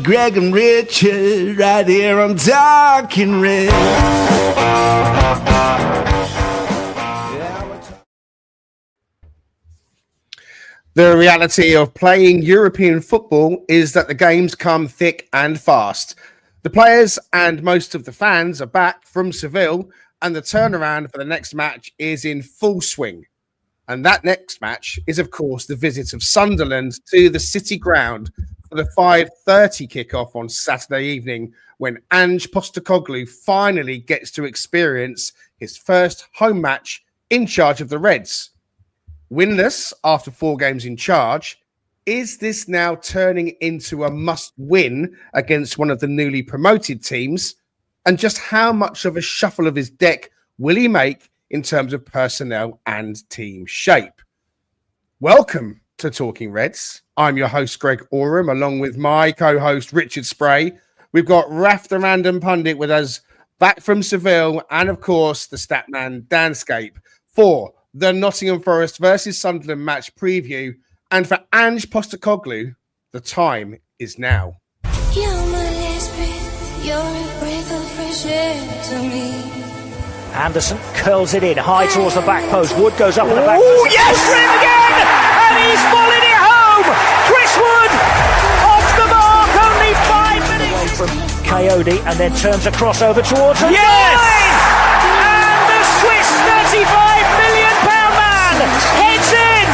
Greg and Richard right here on Talking Red. The reality of playing European football is that the games come thick and fast. The players and most of the fans are back from Seville, and the turnaround for the next match is in full swing. And that next match is, of course, the visit of Sunderland to the City Ground for the 5:30 kickoff on Saturday evening, when Ange Postecoglou finally gets to experience his first home match in charge of the Reds. Winless after 4 games in charge, is this now turning into a must-win against one of the newly promoted teams? And just how much of a shuffle of his deck will he make in terms of personnel and team shape? Welcome to Talking Reds. I'm your host, Greg Oram, along with my co-host, Richard Spray. We've got Raf the Random Pundit with us back from Seville, and of course, the Statman Danscape for the Nottingham Forest versus Sunderland match preview. And for Ange Postecoglou, the time is now. You're my last breath, you're a breath of fresh air to me. Anderson curls it in, high towards the back post. Wood goes up in the back post. Oh, yes! For him again! And he's volleyed it home! Chris Wood off the mark, only 5 minutes. From Coyote and then turns across over towards the line! And the Swiss £35 million man heads in!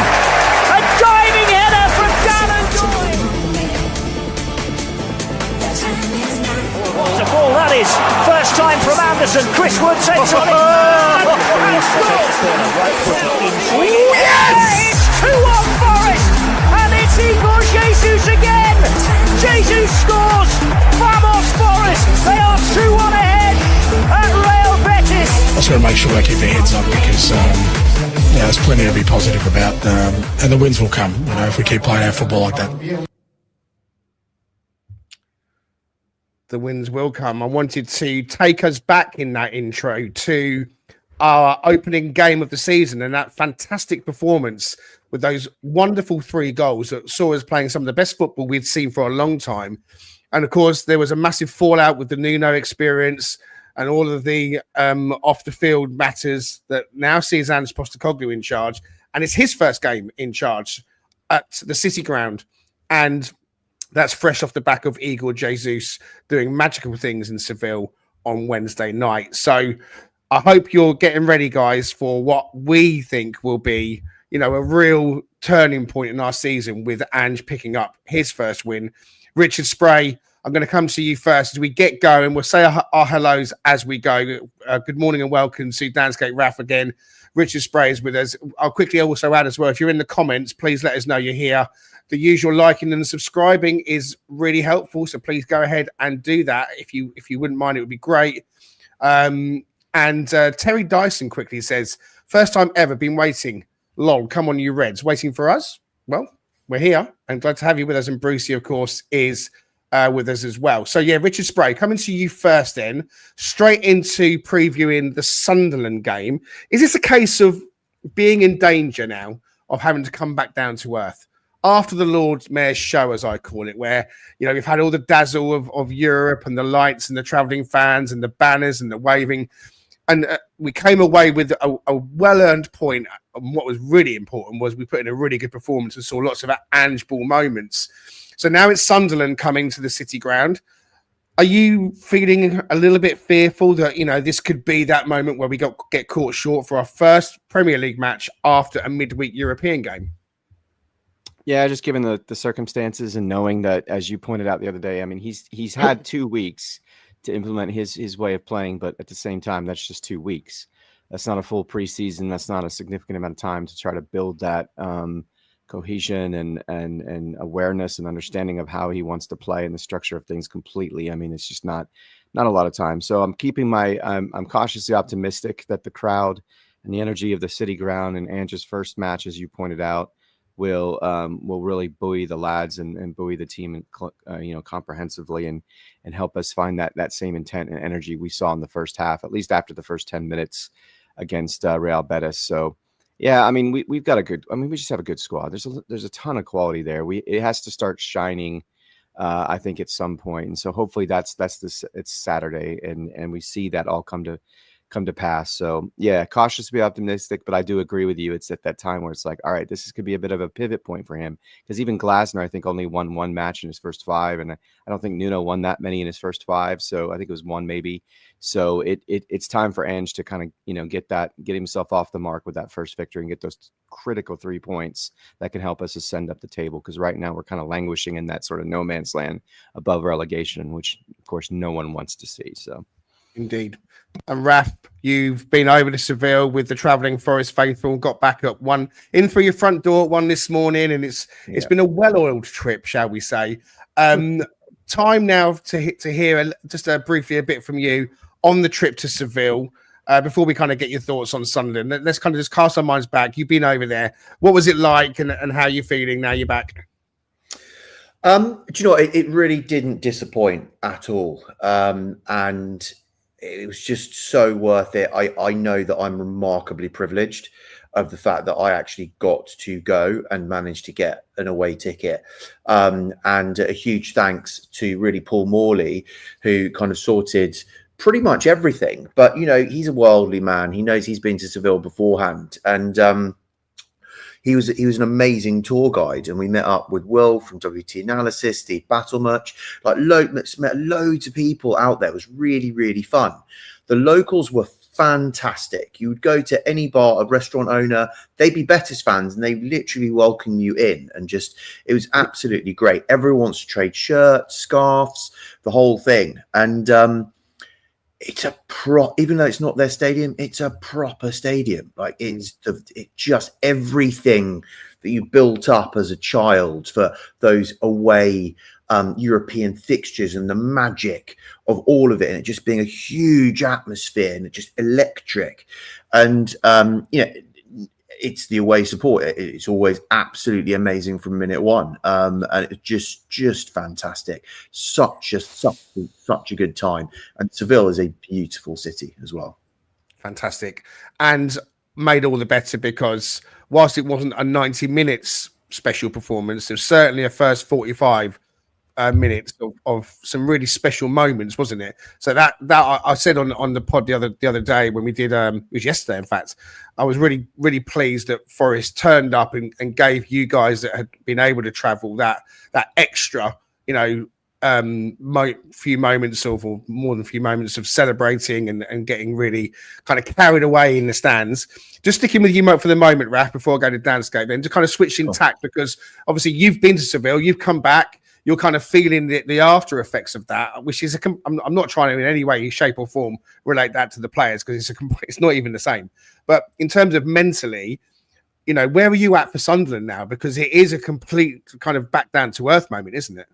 A diving header from Darren Doyle! What a ball that is! First time from Anderson. Chris Wood takes on it. Yes! It's 2-1 Forest, and it's Igor Jesus again. Jesus scores. Vamos Forest. They are 2-1 ahead at Real Betis. Just got to make sure they keep their heads up because there's plenty to be positive about, and the wins will come. If we keep playing our football like that. The wins will come. I wanted to take us back in that intro to our opening game of the season and that fantastic performance with those wonderful 3 goals that saw us playing some of the best football we'd seen for a long time. And of course, there was a massive fallout with the Nuno experience and all of the off the field matters that now sees Ange Postecoglou in charge. And it's his first game in charge at the City Ground. And that's fresh off the back of Igor Jesus doing magical things in Seville on Wednesday night. So I hope you're getting ready, guys, for what we think will be, a real turning point in our season with Ange picking up his first win. Richard Spray, I'm going to come to you first as we get going. We'll say our hellos as we go. Good morning and welcome to Danscape Raf again. Richard Spray is with us. I'll quickly also add as well, if you're in the comments, please let us know you're here. The usual liking and subscribing is really helpful, so please go ahead and do that. If you wouldn't mind, it would be great. And Terry Dyson quickly says, first time ever, been waiting. Lol, come on, you Reds. Waiting for us? Well, we're here. I'm glad to have you with us. And Brucey, of course, is with us as well. So, yeah, Richard Spray, coming to you first then, straight into previewing the Sunderland game. Is this a case of being in danger now of having to come back down to earth? After the Lord Mayor's show, as I call it, where, we've had all the dazzle of Europe and the lights and the travelling fans and the banners and the waving. And we came away with a well-earned point. And what was really important was we put in a really good performance and saw lots of Ange ball moments. So now it's Sunderland coming to the City Ground. Are you feeling a little bit fearful that, this could be that moment where we get caught short for our first Premier League match after a midweek European game? Yeah, just given the circumstances and knowing that, as you pointed out the other day, I mean, he's had 2 weeks to implement his way of playing, but at the same time, that's just 2 weeks. That's not a full preseason. That's not a significant amount of time to try to build that cohesion and awareness and understanding of how he wants to play and the structure of things completely. I mean, it's just not a lot of time. So I'm cautiously optimistic that the crowd and the energy of the City Ground and Ange's first match, as you pointed out, will really buoy the lads and buoy the team, comprehensively and help us find that same intent and energy we saw in the first half, at least after the first 10 minutes against Real Betis. So, yeah, I mean, we just have a good squad. There's a ton of quality there. It has to start shining I think at some point. And so hopefully it's Saturday, and we see that all come to pass. So yeah, cautiously optimistic, but I do agree with you. It's at that time where it's like, all right, could be a bit of a pivot point for him, because even Glasner, I think, only won one match in his first 5, and I don't think Nuno won that many in his first 5. So I think it was 1 maybe. So it's time for Ange to kind of, get himself off the mark with that first victory and get those critical 3 points that can help us ascend up the table. Because right now we're kind of languishing in that sort of no man's land above relegation, which of course no one wants to see. So. Indeed. And Raf, you've been over to Seville with the travelling Forest faithful, got back at 1 in through your front door at 1 this morning, and it's been a well-oiled trip, shall we say. Time now to hear just briefly a bit from you on the trip to Seville. Before we kind of get your thoughts on Sunderland, let's kind of just cast our minds back. You've been over there. What was it like, and how are you feeling now you're back? Do you know, it really didn't disappoint at all. And it was just so worth it. I know that I'm remarkably privileged of the fact that I actually got to go and managed to get an away ticket. And a huge thanks to really Paul Morley, who kind of sorted pretty much everything. But, he's a worldly man. He knows he's been to Seville beforehand. And he was an amazing tour guide, and we met up with Will from WT Analysis, Steve Battlemuch, met loads of people out there. It was really, really fun. The locals were fantastic. You would go to any bar, a restaurant owner, they'd be Betis fans, and they literally welcome you in, and it was absolutely great. Everyone wants to trade shirts, scarves, the whole thing. And it's even though it's not their stadium, it's a proper stadium. Like it's just everything that you built up as a child for those away European fixtures, and the magic of all of it, and it just being a huge atmosphere, and it just electric. And it's the away support. It's always absolutely amazing from minute 1, and it's just fantastic. Such a good time. And Seville is a beautiful city as well. Fantastic, and made all the better because whilst it wasn't a 90 minutes special performance, there's certainly a first 45 minutes of some really special moments, wasn't it? So that I said on the pod the other day when we did, it was yesterday, in fact, I was really, really pleased that Forest turned up and gave you guys that had been able to travel that extra, few moments or more than a few moments of celebrating and getting really kind of carried away in the stands. Just sticking with you for the moment, Raf, before I go to Danscape, then to kind of switch in tack, because obviously you've been to Seville, you've come back, you're kind of feeling the after effects of that, which is I'm not trying to in any way, shape or form relate that to the players, because it's not even the same. But in terms of mentally, where are you at for Sunderland now? Because it is a complete kind of back down to earth moment, isn't it?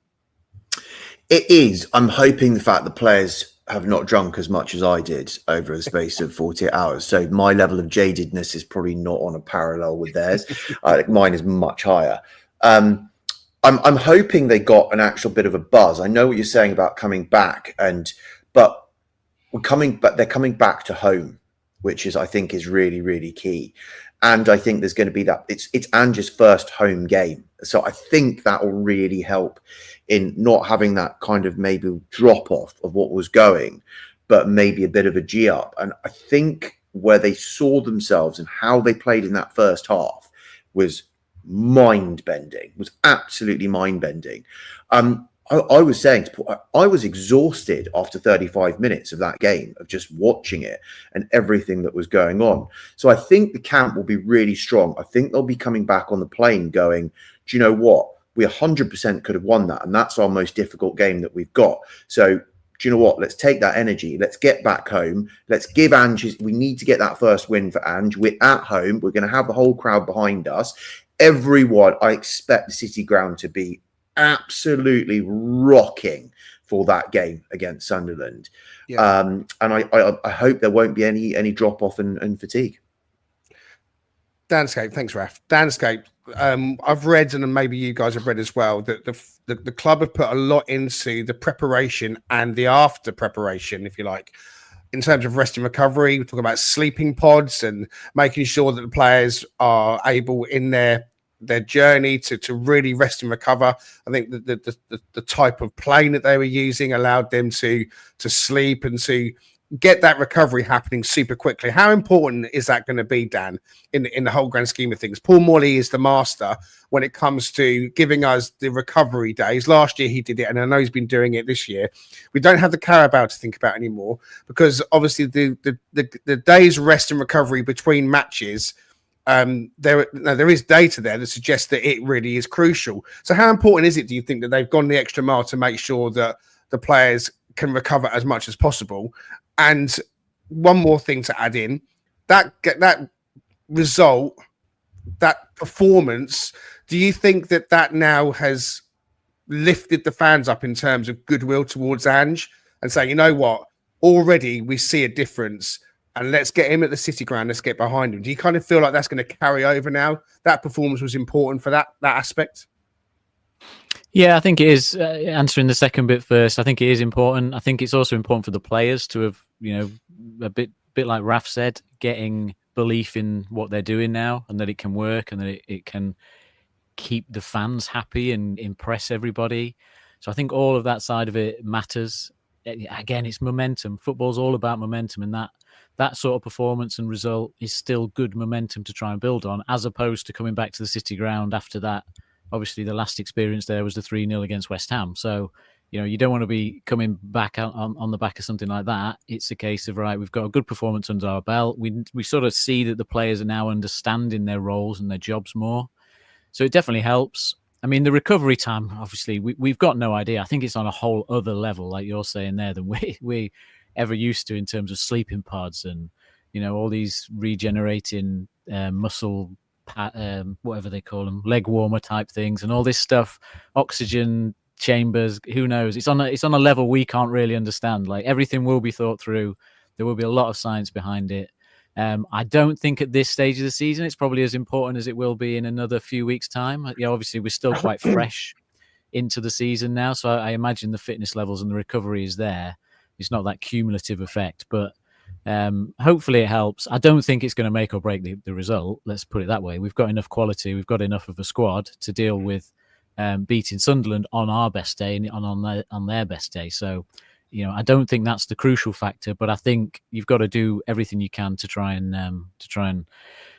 It is. I'm hoping the fact that players have not drunk as much as I did over a space of 48 hours. So my level of jadedness is probably not on a parallel with theirs. Mine is much higher. I'm hoping they got an actual bit of a buzz. I know what you're saying about coming back, but they're coming back to home, which I think is really, really key. And I think there's going to be that it's Ange's first home game. So I think that will really help in not having that kind of maybe drop off of what was going, but maybe a bit of a G up. And I think where they saw themselves and how they played in that first half was mind-bending, was absolutely mind-bending. I was saying, I was exhausted after 35 minutes of that game, of just watching it and everything that was going on. So I think the camp will be really strong. I think they'll be coming back on the plane going, do you know what? We 100% could have won that. And that's our most difficult game that we've got. So do you know what? Let's take that energy. Let's get back home. Let's give Ange, we need to get that first win for Ange. We're at home. We're going to have the whole crowd behind us. Everyone, I expect the City ground to be absolutely rocking for that game against Sunderland. Yeah. And I hope there won't be any drop off and fatigue. Danscape, thanks, Raf. Danscape, I've read, and maybe you guys have read as well, that the club have put a lot into the preparation and the after preparation, if you like, in terms of rest and recovery. We're talking about sleeping pods and making sure that the players are able in their their journey to really rest and recover. I think the type of plane that they were using allowed them to sleep and to get that recovery happening super quickly. How important is that going to be, Dan, in the whole grand scheme of things? Paul Morley is the master when it comes to giving us the recovery days. Last year he did it, and I know he's been doing it this year. We don't have the Carabao to think about anymore, because obviously the days rest and recovery between matches, there is data there that suggests that it really is crucial. So how important is it, do you think, that they've gone the extra mile to make sure that the players can recover as much as possible? And one more thing to add in, that result, that performance, do you think that now has lifted the fans up in terms of goodwill towards Ange and saying, you know what, already we see a difference, and let's get him at the City Ground, let's get behind him? Do you kind of feel like that's going to carry over now? That performance was important for that aspect? Yeah, I think it is. Answering the second bit first, I think it is important. I think it's also important for the players to have, a bit like Raf said, getting belief in what they're doing now, and that it can work, and that it can keep the fans happy and impress everybody. So I think all of that side of it matters. Again, it's momentum. Football's all about momentum, and that sort of performance and result is still good momentum to try and build on, as opposed to coming back to the City Ground after that. Obviously, the last experience there was the 3-0 against West Ham. So, you don't want to be coming back out on the back of something like that. It's a case of, right, we've got a good performance under our belt. We sort of see that the players are now understanding their roles and their jobs more. So it definitely helps. I mean, the recovery time, obviously, we've got no idea. I think it's on a whole other level, like you're saying there, than we ever used to in terms of sleeping pods and, all these regenerating muscle, whatever they call them, leg warmer type things, and all this stuff, oxygen chambers. Who knows? It's on a level we can't really understand. Like, everything will be thought through. There will be a lot of science behind it. I don't think at this stage of the season it's probably as important as it will be in another few weeks' time. Obviously we're still quite fresh into the season now, so I imagine the fitness levels and the recovery is there. It's not that cumulative effect, but hopefully it helps. I don't think it's going to make or break the result. Let's put it that way. We've got enough quality. We've got enough of a squad to deal with beating Sunderland on our best day and on their best day. So, I don't think that's the crucial factor, but I think you've got to do everything you can to try and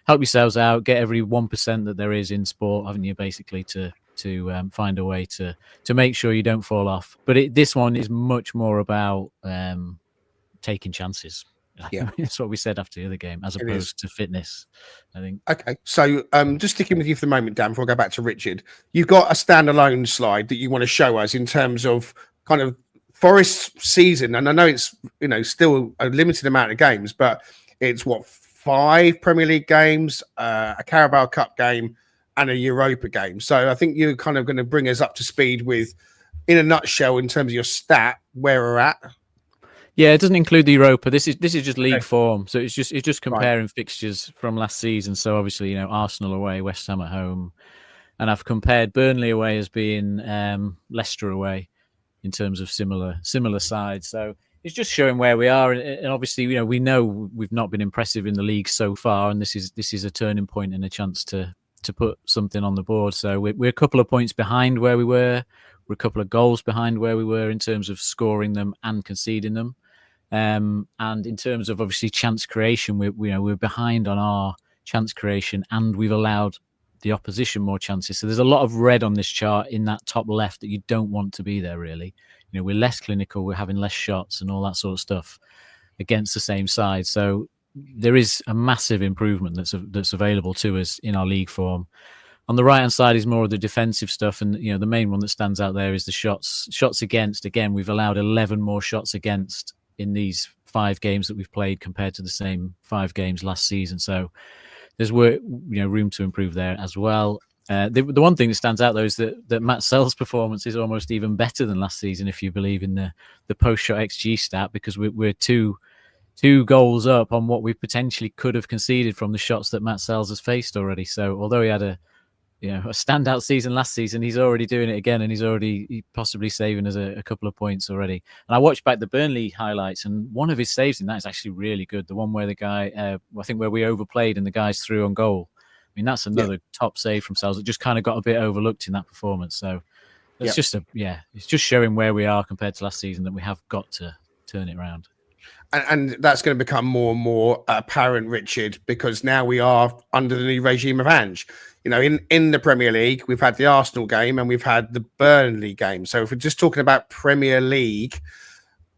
help yourselves out, get every 1% that there is in sport, haven't you, basically, to find a way to make sure you don't fall off. But this one is much more about taking chances. Yeah, that's what we said after the other game, as opposed to fitness, I think. Okay, so just sticking with you for the moment, Dan, before I go back to Richard, you've got a standalone slide that you want to show us in terms of kind of Forest season, and I know it's still a limited amount of games, but it's 5 Premier League games, a Carabao Cup game, and a Europa game. So I think you're kind of going to bring us up to speed with, in a nutshell, in terms of your stat, where we're at. Yeah, it doesn't include the Europa. This is just league form, so it's just comparing fixtures from last season. So obviously, Arsenal away, West Ham at home, and I've compared Burnley away as being Leicester away in terms of similar sides. So it's just showing where we are, and obviously, we know we've not been impressive in the league so far, and this is a turning point and a chance to put something on the board. So we're a couple of points behind where we were. We're a couple of goals behind where we were in terms of scoring them and conceding them. And in terms of obviously chance creation, we're behind on our chance creation, and we've allowed the opposition more chances. So there's a lot of red on this chart in that top left that you don't want to be there, really. We're less clinical, we're having less shots and all that sort of stuff against the same side. So there is a massive improvement that's available to us in our league form. On the right hand side is more of the defensive stuff, and the main one that stands out there is the shots against. Again, we've allowed 11 more shots against in these 5 games that we've played compared to the same 5 games last season. So there's room to improve there as well. The one thing that stands out though is that Matt Sell's performance is almost even better than last season, if you believe in the post shot XG stat, because we're two goals up on what we potentially could have conceded from the shots that Matt Sells has faced already. So although he had a standout season last season, he's already doing it again, and he's already possibly saving us a couple of points already. And I watched back the Burnley highlights, and one of his saves in that is actually really good. The one where the guy, I think where we overplayed and the guy's through on goal mean, that's another top save from Sales that just kind of got a bit overlooked in that performance. So it's just it's just showing where we are compared to last season, that we have got to turn it around. And that's going to become more and more apparent, Richard, because now we are under the new regime of Ange. You know, in the Premier League, we've had the Arsenal game and we've had the Burnley game. So if we're just talking about Premier League,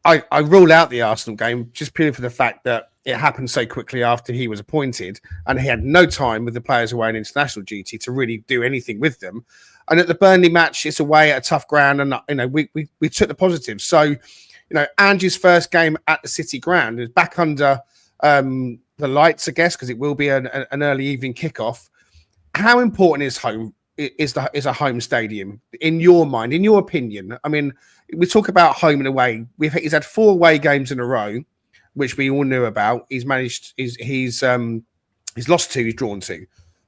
I rule out the Arsenal game just purely for the fact that it happened so quickly after he was appointed, and he had no time with the players away on international duty to really do anything with them. And at the Burnley match, it's away at a tough ground, and you know we took the positives. So, you know, Ange's first game at the City ground is back under the lights, I guess, because it will be an early evening kickoff. How important is a home stadium in your mind, in your opinion? I mean, we talk about home and away. He's had 4 away games in a row, which we all knew about. He's managed. He's lost 2. He's drawn 2.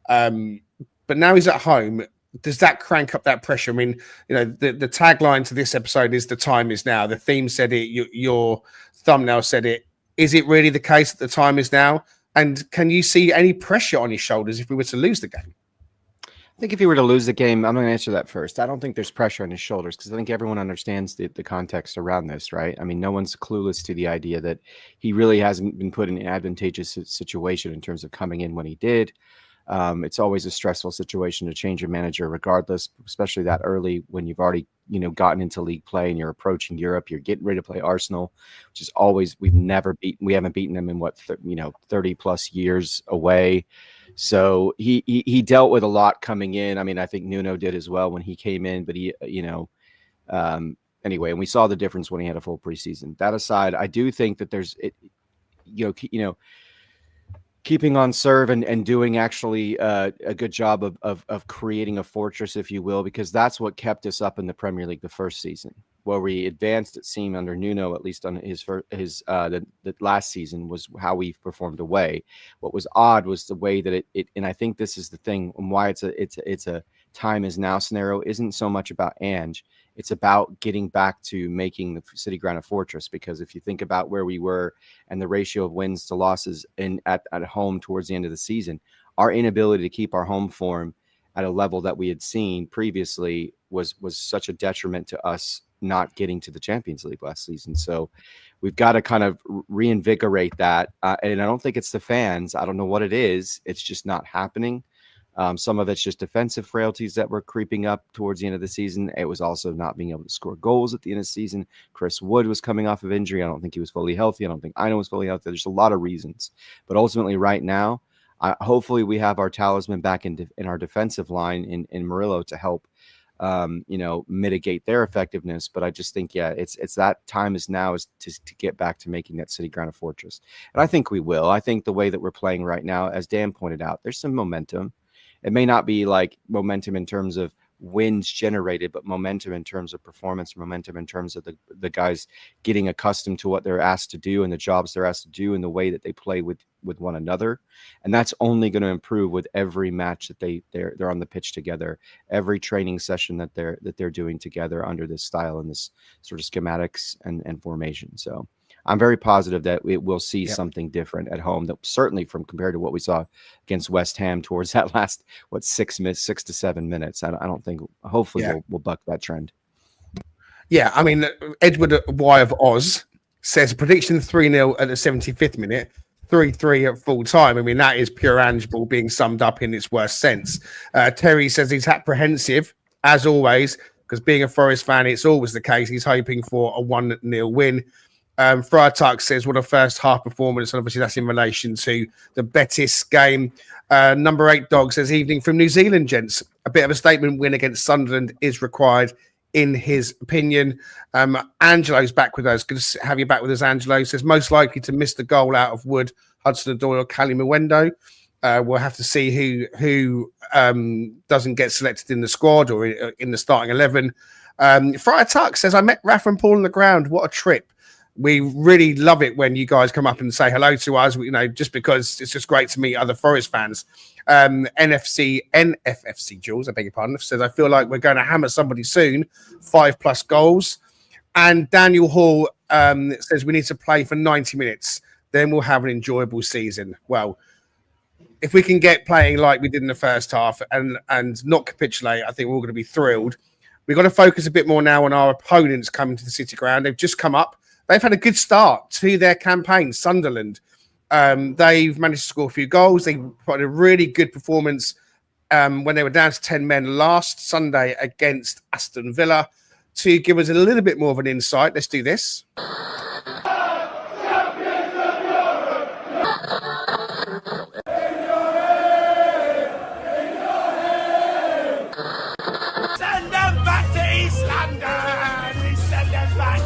But now he's at home. Does that crank up that pressure? I mean, you know, the tagline to this episode is "The time is now." The theme said it. Your thumbnail said it. Is it really the case that the time is now? And can you see any pressure on his shoulders if we were to lose the game? I think if he were to lose the game, I'm going to answer that first. I don't think there's pressure on his shoulders because I think everyone understands the context around this, right? I mean, no one's clueless to the idea that he really hasn't been put in an advantageous situation in terms of coming in when he did. It's always a stressful situation to change your manager regardless, especially that early when you've already, you know, gotten into league play and you're approaching Europe. You're getting ready to play Arsenal, which is always, we haven't beaten them in 30 plus years away. So he dealt with a lot coming in. I mean, I think Nuno did as well when he came in, but he, you know, anyway, and we saw the difference when he had a full preseason. That aside, I do think that there's it, you know, keeping on serve and doing actually a good job of creating a fortress, if you will, because that's what kept us up in the Premier League the first season, where we advanced, it seemed, under Nuno, at least on the last season, was how we performed away. What was odd was the way that it and I think this is the thing and why it's a time is now scenario isn't so much about Ange. It's about getting back to making the City Ground a fortress, because if you think about where we were and the ratio of wins to losses at home towards the end of the season, our inability to keep our home form at a level that we had seen previously was such a detriment to us not getting to the Champions League last season. So we've got to kind of reinvigorate that. And I don't think it's the fans. I don't know what it is. It's just not happening. Some of it's just defensive frailties that were creeping up towards the end of the season. It was also not being able to score goals at the end of the season. Chris Wood was coming off of injury. I don't think he was fully healthy. I don't think Ino was fully healthy. There's a lot of reasons. But ultimately right now, hopefully we have our talisman back in our defensive line in Murillo to help you know, mitigate their effectiveness. But I just think, it's that time is now is to get back to making that City Ground a fortress. And I think we will. I think the way that we're playing right now, as Dan pointed out, there's some momentum. It may not be like momentum in terms of wins generated, but momentum in terms of performance, momentum in terms of the guys getting accustomed to what they're asked to do and the jobs they're asked to do and the way that they play with one another. And that's only going to improve with every match that they're on the pitch together, every training session that they're doing together under this style and this sort of schematics and formation. So I'm very positive that we will see something different at home, that certainly from compared to what we saw against West Ham towards that last, 6 to 7 minutes. I don't think, hopefully we'll buck that trend. Yeah. I mean, Edward Y of Oz says prediction 3-0 at the 75th minute, 3-3 at full time. I mean, that is pure Ange ball being summed up in its worst sense. Terry says he's apprehensive as always, because being a Forest fan, it's always the case. He's hoping for a 1-0 win. Friar Tuck says, what a first half performance. And obviously that's in relation to the Betis game. Number 8 Dog says, evening from New Zealand, gents. A bit of a statement win against Sunderland is required in his opinion. Angelo's back with us. Good to have you back with us, Angelo. Says, most likely to miss the goal out of Wood, Hudson-Odoi or Cali Mwendo. We'll have to see who doesn't get selected in the squad or in the starting 11. Friar Tuck says, I met Rafa and Paul on the ground. What a trip. We really love it when you guys come up and say hello to us, you know, just because it's just great to meet other Forest fans. NFFC Jules, I beg your pardon, says, I feel like we're going to hammer somebody soon, 5+ goals. And Daniel Hall says we need to play for 90 minutes. Then we'll have an enjoyable season. Well, if we can get playing like we did in the first half and not capitulate, I think we're all going to be thrilled. We've got to focus a bit more now on our opponents coming to the City Ground. They've just come up. They've had a good start to their campaign, Sunderland. They've managed to score a few goals. They put a really good performance when they were down to 10 men last Sunday against Aston Villa. To give us a little bit more of an insight, let's do this. Send them back to East London! We send them back!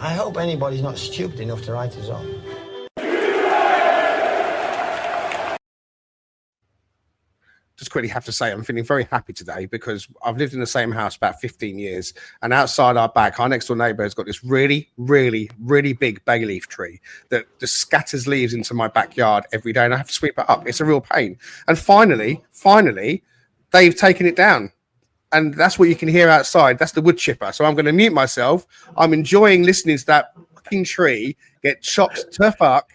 I hope anybody's not stupid enough to write us off. Just quickly have to say I'm feeling very happy today because I've lived in the same house about 15 years, and outside our back, our next door neighbour has got this really, really, really big bay leaf tree that just scatters leaves into my backyard every day, and I have to sweep it up. It's a real pain. And finally, they've taken it down. And that's what you can hear outside. That's the wood chipper. So I'm going to mute myself. I'm enjoying listening to that fucking tree get chopped to fuck.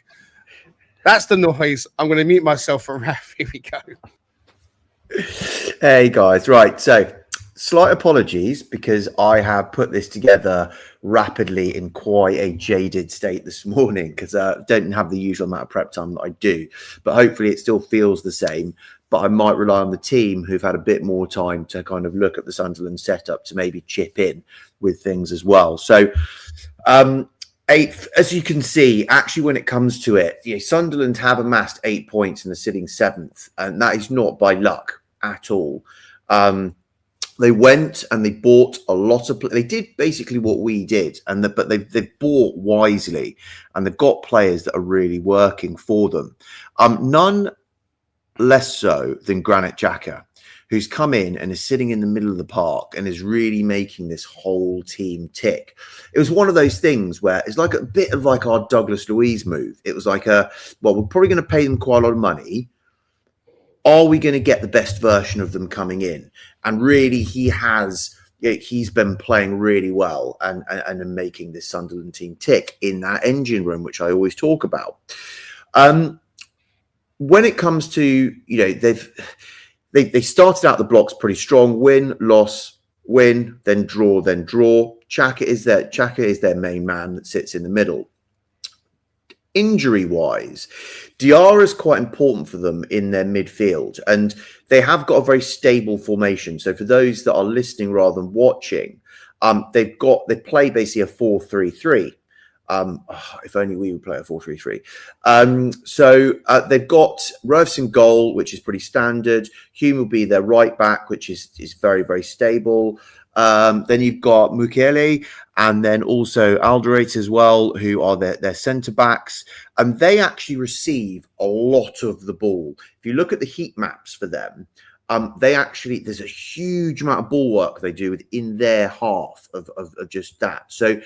That's the noise. I'm going to mute myself for Raf. Here we go. Hey guys, right. So slight apologies because I have put this together rapidly in quite a jaded state this morning because I don't have the usual amount of prep time that I do. But hopefully it still feels the same. But I might rely on the team who've had a bit more time to kind of look at the Sunderland setup to maybe chip in with things as well. So, eighth, as you can see, actually, when it comes to it, Sunderland have amassed 8 points and are sitting 7th, and that is not by luck at all. They went and they bought a lot of. They did basically what we did, but they've bought wisely, and they've got players that are really working for them. None less so than Granit Xhaka, who's come in and is sitting in the middle of the park and is really making this whole team tick. It was one of those things where it's like a bit of like our Douglas Luiz move. It was like we're probably going to pay them quite a lot of money. Are we going to get the best version of them coming in? And really, he's been playing really well and making this Sunderland team tick in that engine room, which I always talk about. When it comes to, they started out the blocks pretty strong. Win, loss, win, then draw, then draw. Xhaka is their main man that sits in the middle. Injury-wise, Diarra is quite important for them in their midfield, and they have got a very stable formation. So for those that are listening rather than watching, they play basically a 4-3-3. If only we would play a 4-3-3. So they've got Roves in goal, which is pretty standard. Hume will be their right back, which is very, very stable. Then you've got Mukiele and then also Alderete as well, who are their centre backs. And they actually receive a lot of the ball. If you look at the heat maps for them, there's a huge amount of ball work they do within their half of just that. So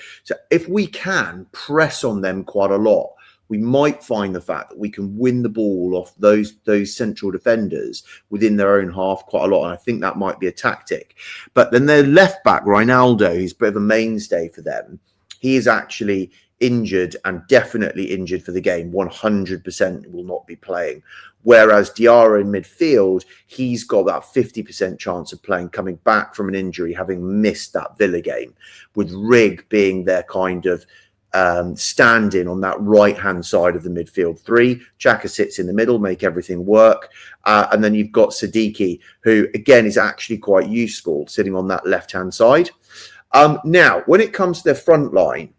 if we can press on them quite a lot, we might find the fact that we can win the ball off those central defenders within their own half quite a lot. And I think that might be a tactic. But then their left back, Ronaldo, who's a bit of a mainstay for them, he is actually injured and definitely injured for the game. 100% will not be playing. Whereas Diarra in midfield, he's got about 50% chance of playing, coming back from an injury, having missed that Villa game, with Rigg being their kind of stand-in on that right-hand side of the midfield three. Xhaka sits in the middle, make everything work. And then you've got Siddiqui, who, again, is actually quite useful, sitting on that left-hand side. Now, when it comes to their front line,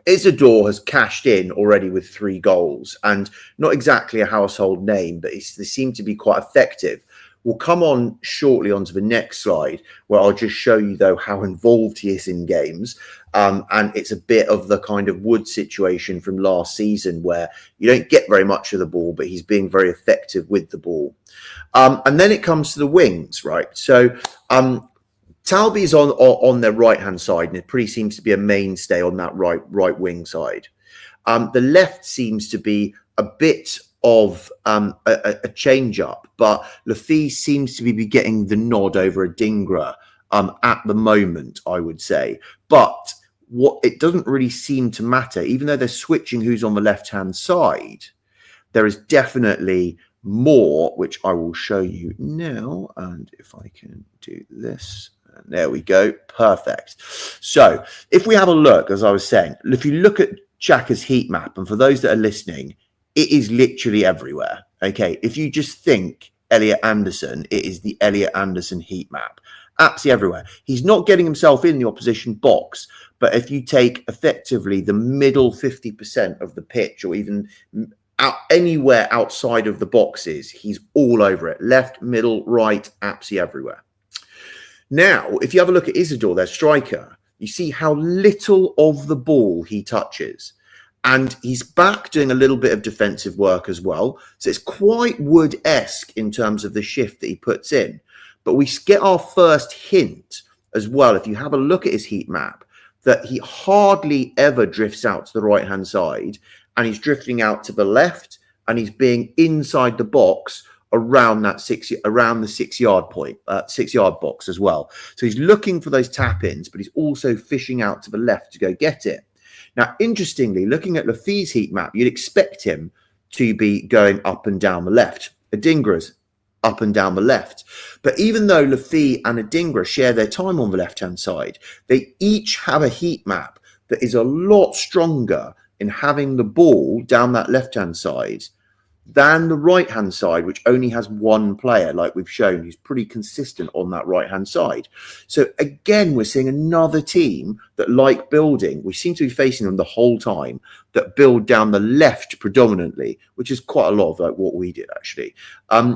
Isidore has cashed in already with 3 goals, and not exactly a household name, but they seem to be quite effective. We'll come on shortly onto the next slide, where I'll just show you, though, how involved he is in games. And it's a bit of the kind of Wood situation from last season, where you don't get very much of the ball, but he's being very effective with the ball. And then it comes to the wings, right? So Talby is on their right-hand side, and it pretty seems to be a mainstay on that right wing side. The left seems to be a bit of a change-up, but Lafitte seems to be getting the nod over Adingra at the moment, I would say. But what it doesn't really seem to matter, even though they're switching who's on the left-hand side, there is definitely more, which I will show you now. And if I can do this, and there we go. Perfect. So if we have a look, as I was saying, if you look at Xhaka's heat map, and for those that are listening, it is literally everywhere. Okay. If you just think Elliot Anderson, it is the Elliot Anderson heat map. Absolutely everywhere. He's not getting himself in the opposition box, but if you take effectively the middle 50% of the pitch, or even anywhere outside of the boxes, he's all over it. Left, middle, right, absolutely everywhere. Now, if you have a look at Isidore, their striker, you see how little of the ball he touches. And he's back doing a little bit of defensive work as well. So it's quite Wood-esque in terms of the shift that he puts in. But we get our first hint as well, if you have a look at his heat map, that he hardly ever drifts out to the right-hand side, and he's drifting out to the left, and he's being inside the box around that the 6 yard point, 6 yard box as well. So he's looking for those tap-ins, but he's also fishing out to the left to go get it. Now, interestingly, looking at Lafitte's heat map, you'd expect him to be going up and down the left. Adingra's up and down the left. But even though Lafitte and Adingra share their time on the left-hand side, they each have a heat map that is a lot stronger in having the ball down that left-hand side than the right-hand side, which only has one player, like we've shown, who's pretty consistent on that right-hand side. So again, we're seeing another team that like building. We seem to be facing them the whole time, that build down the left predominantly, which is quite a lot of like what we did actually.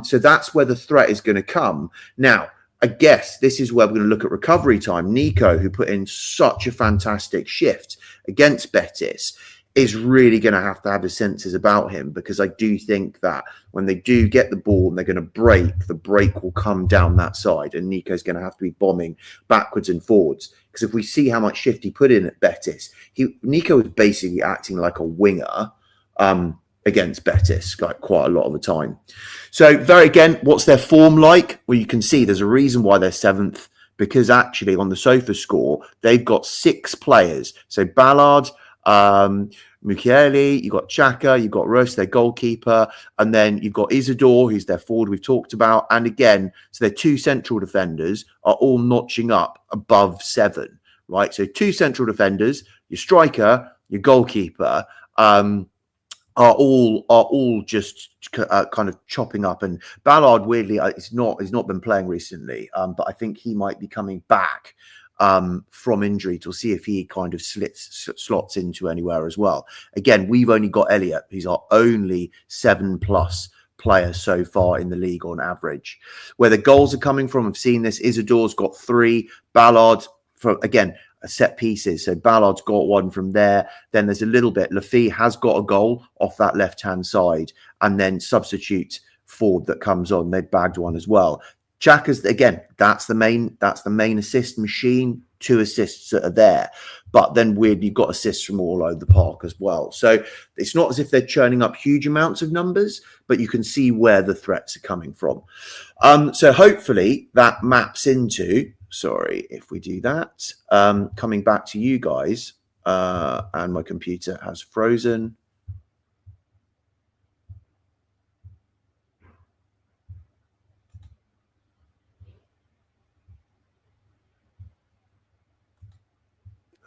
So that's where the threat is going to come. Now, I guess this is where we're going to look at recovery time. Nico, who put in such a fantastic shift against Betis, is really going to have his senses about him, because I do think that when they do get the ball and they're going to break, the break will come down that side, and Nico's going to have to be bombing backwards and forwards. Because if we see how much shift he put in at Betis, Nico was basically acting like a winger against Betis, like quite a lot of the time. So again, what's their form like? Well, you can see there's a reason why they're 7th, because actually on the Sofa score, they've got 6 players. So Ballard, Mukiele, you've got Xhaka, you've got Ross, their goalkeeper, and then you've got Isidore, who's their forward we've talked about. And again, so their 2 central defenders are all notching up above 7, right? So 2 central defenders, your striker, your goalkeeper, are all just kind of chopping up. And Ballard, weirdly, he's not been playing recently, but I think he might be coming back from injury to see if he kind of slots into anywhere as well. Again, we've only got Elliot. He's our only 7+ player so far in the league on average. Where the goals are coming from, I've seen this. Isidore's got 3. Ballard, again, set pieces. So Ballard's got 1 from there. Then there's a little bit. Lafitte has got a goal off that left-hand side, and then substitute forward that comes on. They've bagged 1 as well. Xhaka's, again, that's the main assist machine. 2 assists that are there, but then weirdly you've got assists from all over the park as well. So it's not as if they're churning up huge amounts of numbers, but you can see where the threats are coming from. So hopefully that maps into, sorry if we do that, coming back to you guys, and my computer has frozen.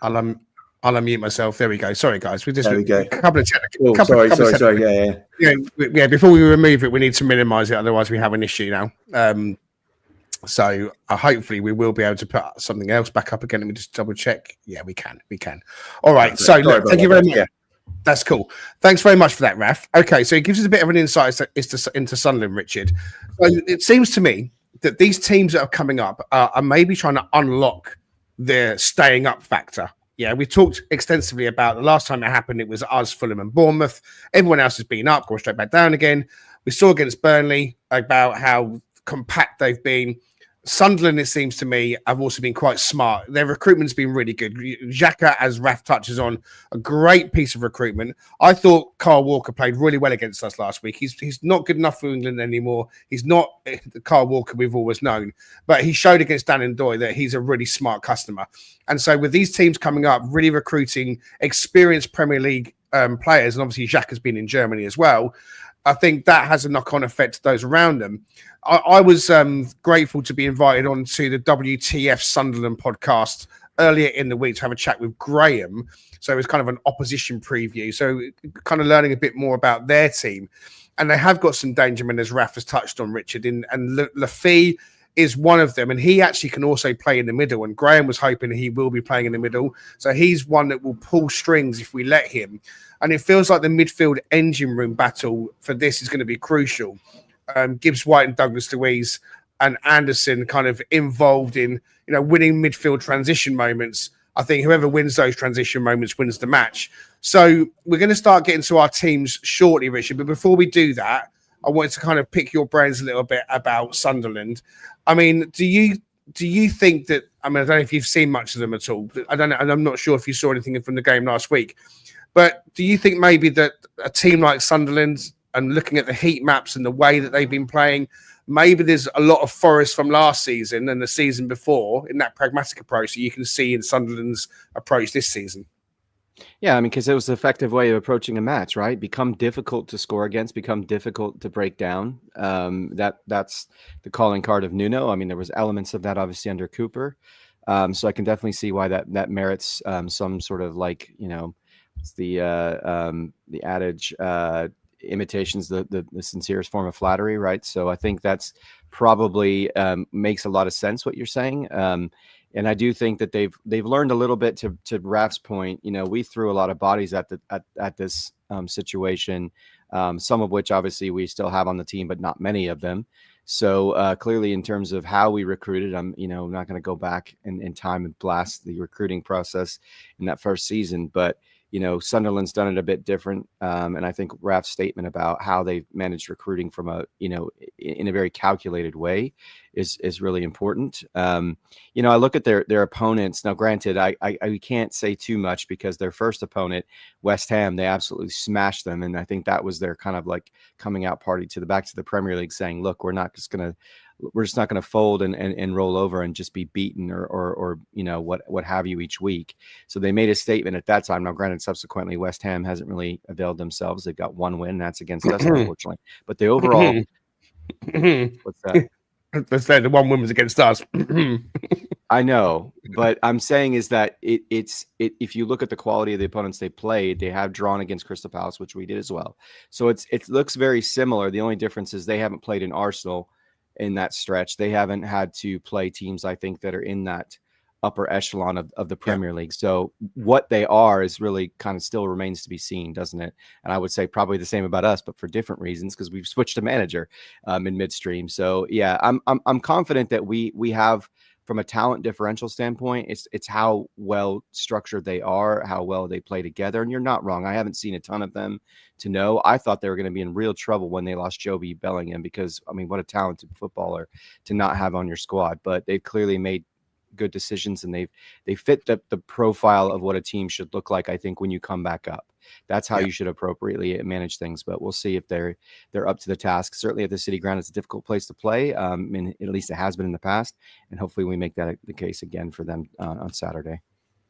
I'll unmute myself. There we go. Sorry, guys. There we go. A couple of technical. Sorry. Yeah. Before we remove it, we need to minimize it. Otherwise, we have an issue now. So hopefully we will be able to put something else back up again. Let me just double check. Yeah, we can. All right. So look, thank you very much. Yeah. That's cool. Thanks very much for that, Raf. Okay, so it gives us a bit of an insight into Sunderland, Richard. So it seems to me that these teams that are coming up are maybe trying to unlock the staying up factor. Yeah, we talked extensively about the last time it happened. It was us, Fulham and Bournemouth. Everyone else has been up, going straight back down again. We saw against Burnley about how compact they've been. Sunderland, it seems to me, have also been quite smart. Their recruitment's been really good. Xhaka, as Raf touches on, a great piece of recruitment. I thought Kyle Walker played really well against us last week. He's not good enough for England anymore. He's not the Kyle Walker we've always known. But he showed against Dan and Doy that he's a really smart customer. And so with these teams coming up, really recruiting experienced Premier League players, and obviously Xhaka's been in Germany as well, I think that has a knock-on effect to those around them. I was grateful to be invited onto the WTF Sunderland podcast earlier in the week to have a chat with Graham. So it was kind of an opposition preview. So kind of learning a bit more about their team. And they have got some danger men, as Raf has touched on, Richard. And Lafay is one of them. And he actually can also play in the middle. And Graham was hoping he will be playing in the middle. So he's one that will pull strings if we let him. And it feels like the midfield engine room battle for this is going to be crucial. Gibbs White and Douglas Luiz and Anderson kind of involved in, winning midfield transition moments. I think whoever wins those transition moments wins the match. So we're going to start getting to our teams shortly, Richard. But before we do that, I wanted to kind of pick your brains a little bit about Sunderland. I mean, do you think that, I don't know if you've seen much of them at all. I don't know. And I'm not sure if you saw anything from the game last week. But do you think maybe that a team like Sunderland, and looking at the heat maps and the way that they've been playing, maybe there's a lot of Forest from last season and the season before in that pragmatic approach that you can see in Sunderland's approach this season? Yeah, because it was an effective way of approaching a match, right? Become difficult to score against, become difficult to break down. That's the calling card of Nuno. There was elements of that obviously under Cooper. So I can definitely see why that merits some sort of it's the adage, imitation's the sincerest form of flattery, right? So I think that's probably makes a lot of sense what you're saying. And I do think that they've learned a little bit to Raf's point. We threw a lot of bodies at this situation, some of which obviously we still have on the team, but not many of them. So clearly, in terms of how we recruited, I'm not going to go back in time and blast the recruiting process in that first season, but Sunderland's done it a bit different. And I think Raf's statement about how they've managed recruiting from in a very calculated way is really important. I look at their opponents. Now, granted, I can't say too much because their first opponent, West Ham, they absolutely smashed them. And I think that was their kind of like coming out party back to the Premier League saying, look, we're just not going to fold and roll over and just be beaten or what have you each week. So they made a statement at that time. Now, granted, subsequently, West Ham hasn't really availed themselves. They've got one win. That's against us, unfortunately. But the overall, what's that? Let's say the one win was against us. I know, but I'm saying is that if you look at the quality of the opponents they played, they have drawn against Crystal Palace, which we did as well. So it looks very similar. The only difference is they haven't played in Arsenal in that stretch. They haven't had to play teams, I think, that are in that upper echelon of the Premier League. So what they are is really kind of still remains to be seen, doesn't it? And I would say probably the same about us, but for different reasons because we've switched a manager in midstream. So yeah, I'm confident that we have, from a talent differential standpoint, it's how well structured they are, how well they play together. And you're not wrong. I haven't seen a ton of them to know. I thought they were going to be in real trouble when they lost Joby Bellingham because, what a talented footballer to not have on your squad. But they've clearly made good decisions and they fit the profile of what a team should look like, I think, when you come back up. That's how you should appropriately manage things. But we'll see if they're up to the task. Certainly at the City Ground, it's a difficult place to play. At least it has been in the past. And hopefully we make that the case again for them on Saturday.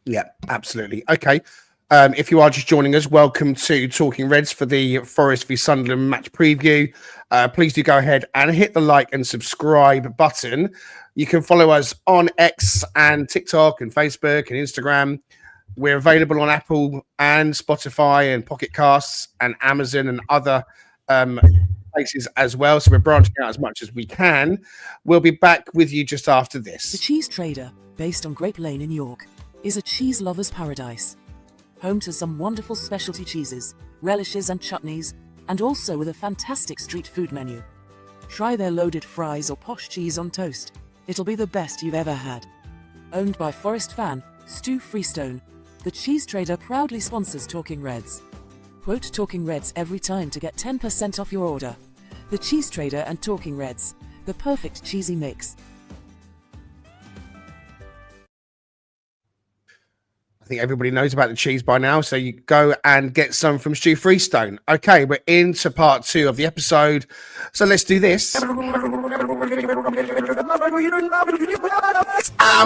Yeah, absolutely. Okay. If you are just joining us, welcome to Talking Reds for the Forest v Sunderland match preview. Please do go ahead and hit the like and subscribe button. You can follow us on X and TikTok and Facebook and Instagram. We're available on Apple and Spotify and Pocket Casts and Amazon and other places as well. So we're branching out as much as we can. We'll be back with you just after this. The Cheese Trader, based on Grape Lane in York, is a cheese lover's paradise. Home to some wonderful specialty cheeses, relishes and chutneys, and also with a fantastic street food menu. Try their loaded fries or posh cheese on toast. It'll be the best you've ever had. Owned by Forest fan Stu Freestone, the Cheese Trader proudly sponsors Talking Reds. Quote Talking Reds every time to get 10% off your order. The Cheese Trader and Talking Reds, the perfect cheesy mix. think everybody knows about the cheese by now, so you go and get some from Stu Freestone. Okay, we're into part 2 of the episode, so let's do this. I'm a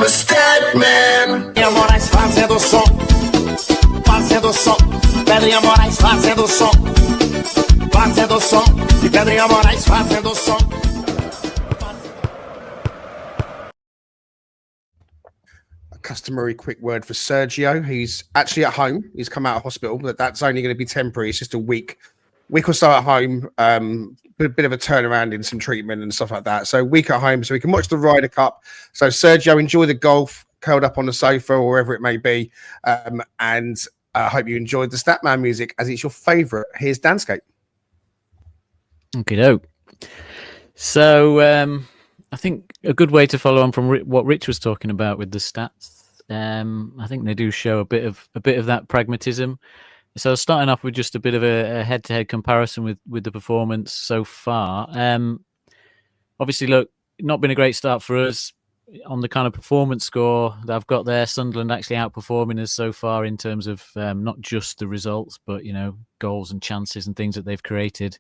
Statman. Moraes fazendo som, Pedrinha Moraes fazendo som, e Pedrinha Moraes fazendo som. Customary quick word for Sergio. He's actually at home. He's come out of hospital, but that's only going to be temporary. It's just a week or so at home. A bit of a turnaround in some treatment and stuff like that. So week at home so we can watch the Ryder Cup. So Sergio, enjoy the golf, curled up on the sofa or wherever it may be. And I hope you enjoyed the Statman music as it's your favourite. Here's Danscape. Okay, doke. So I think a good way to follow on from what Rich was talking about with the stats. I think they do show a bit of that pragmatism. So starting off with just a bit of a head-to-head comparison with the performance so far. Obviously, look, not been a great start for us on the kind of performance score that I've got there. Sunderland actually outperforming us so far in terms of not just the results, but goals and chances and things that they've created.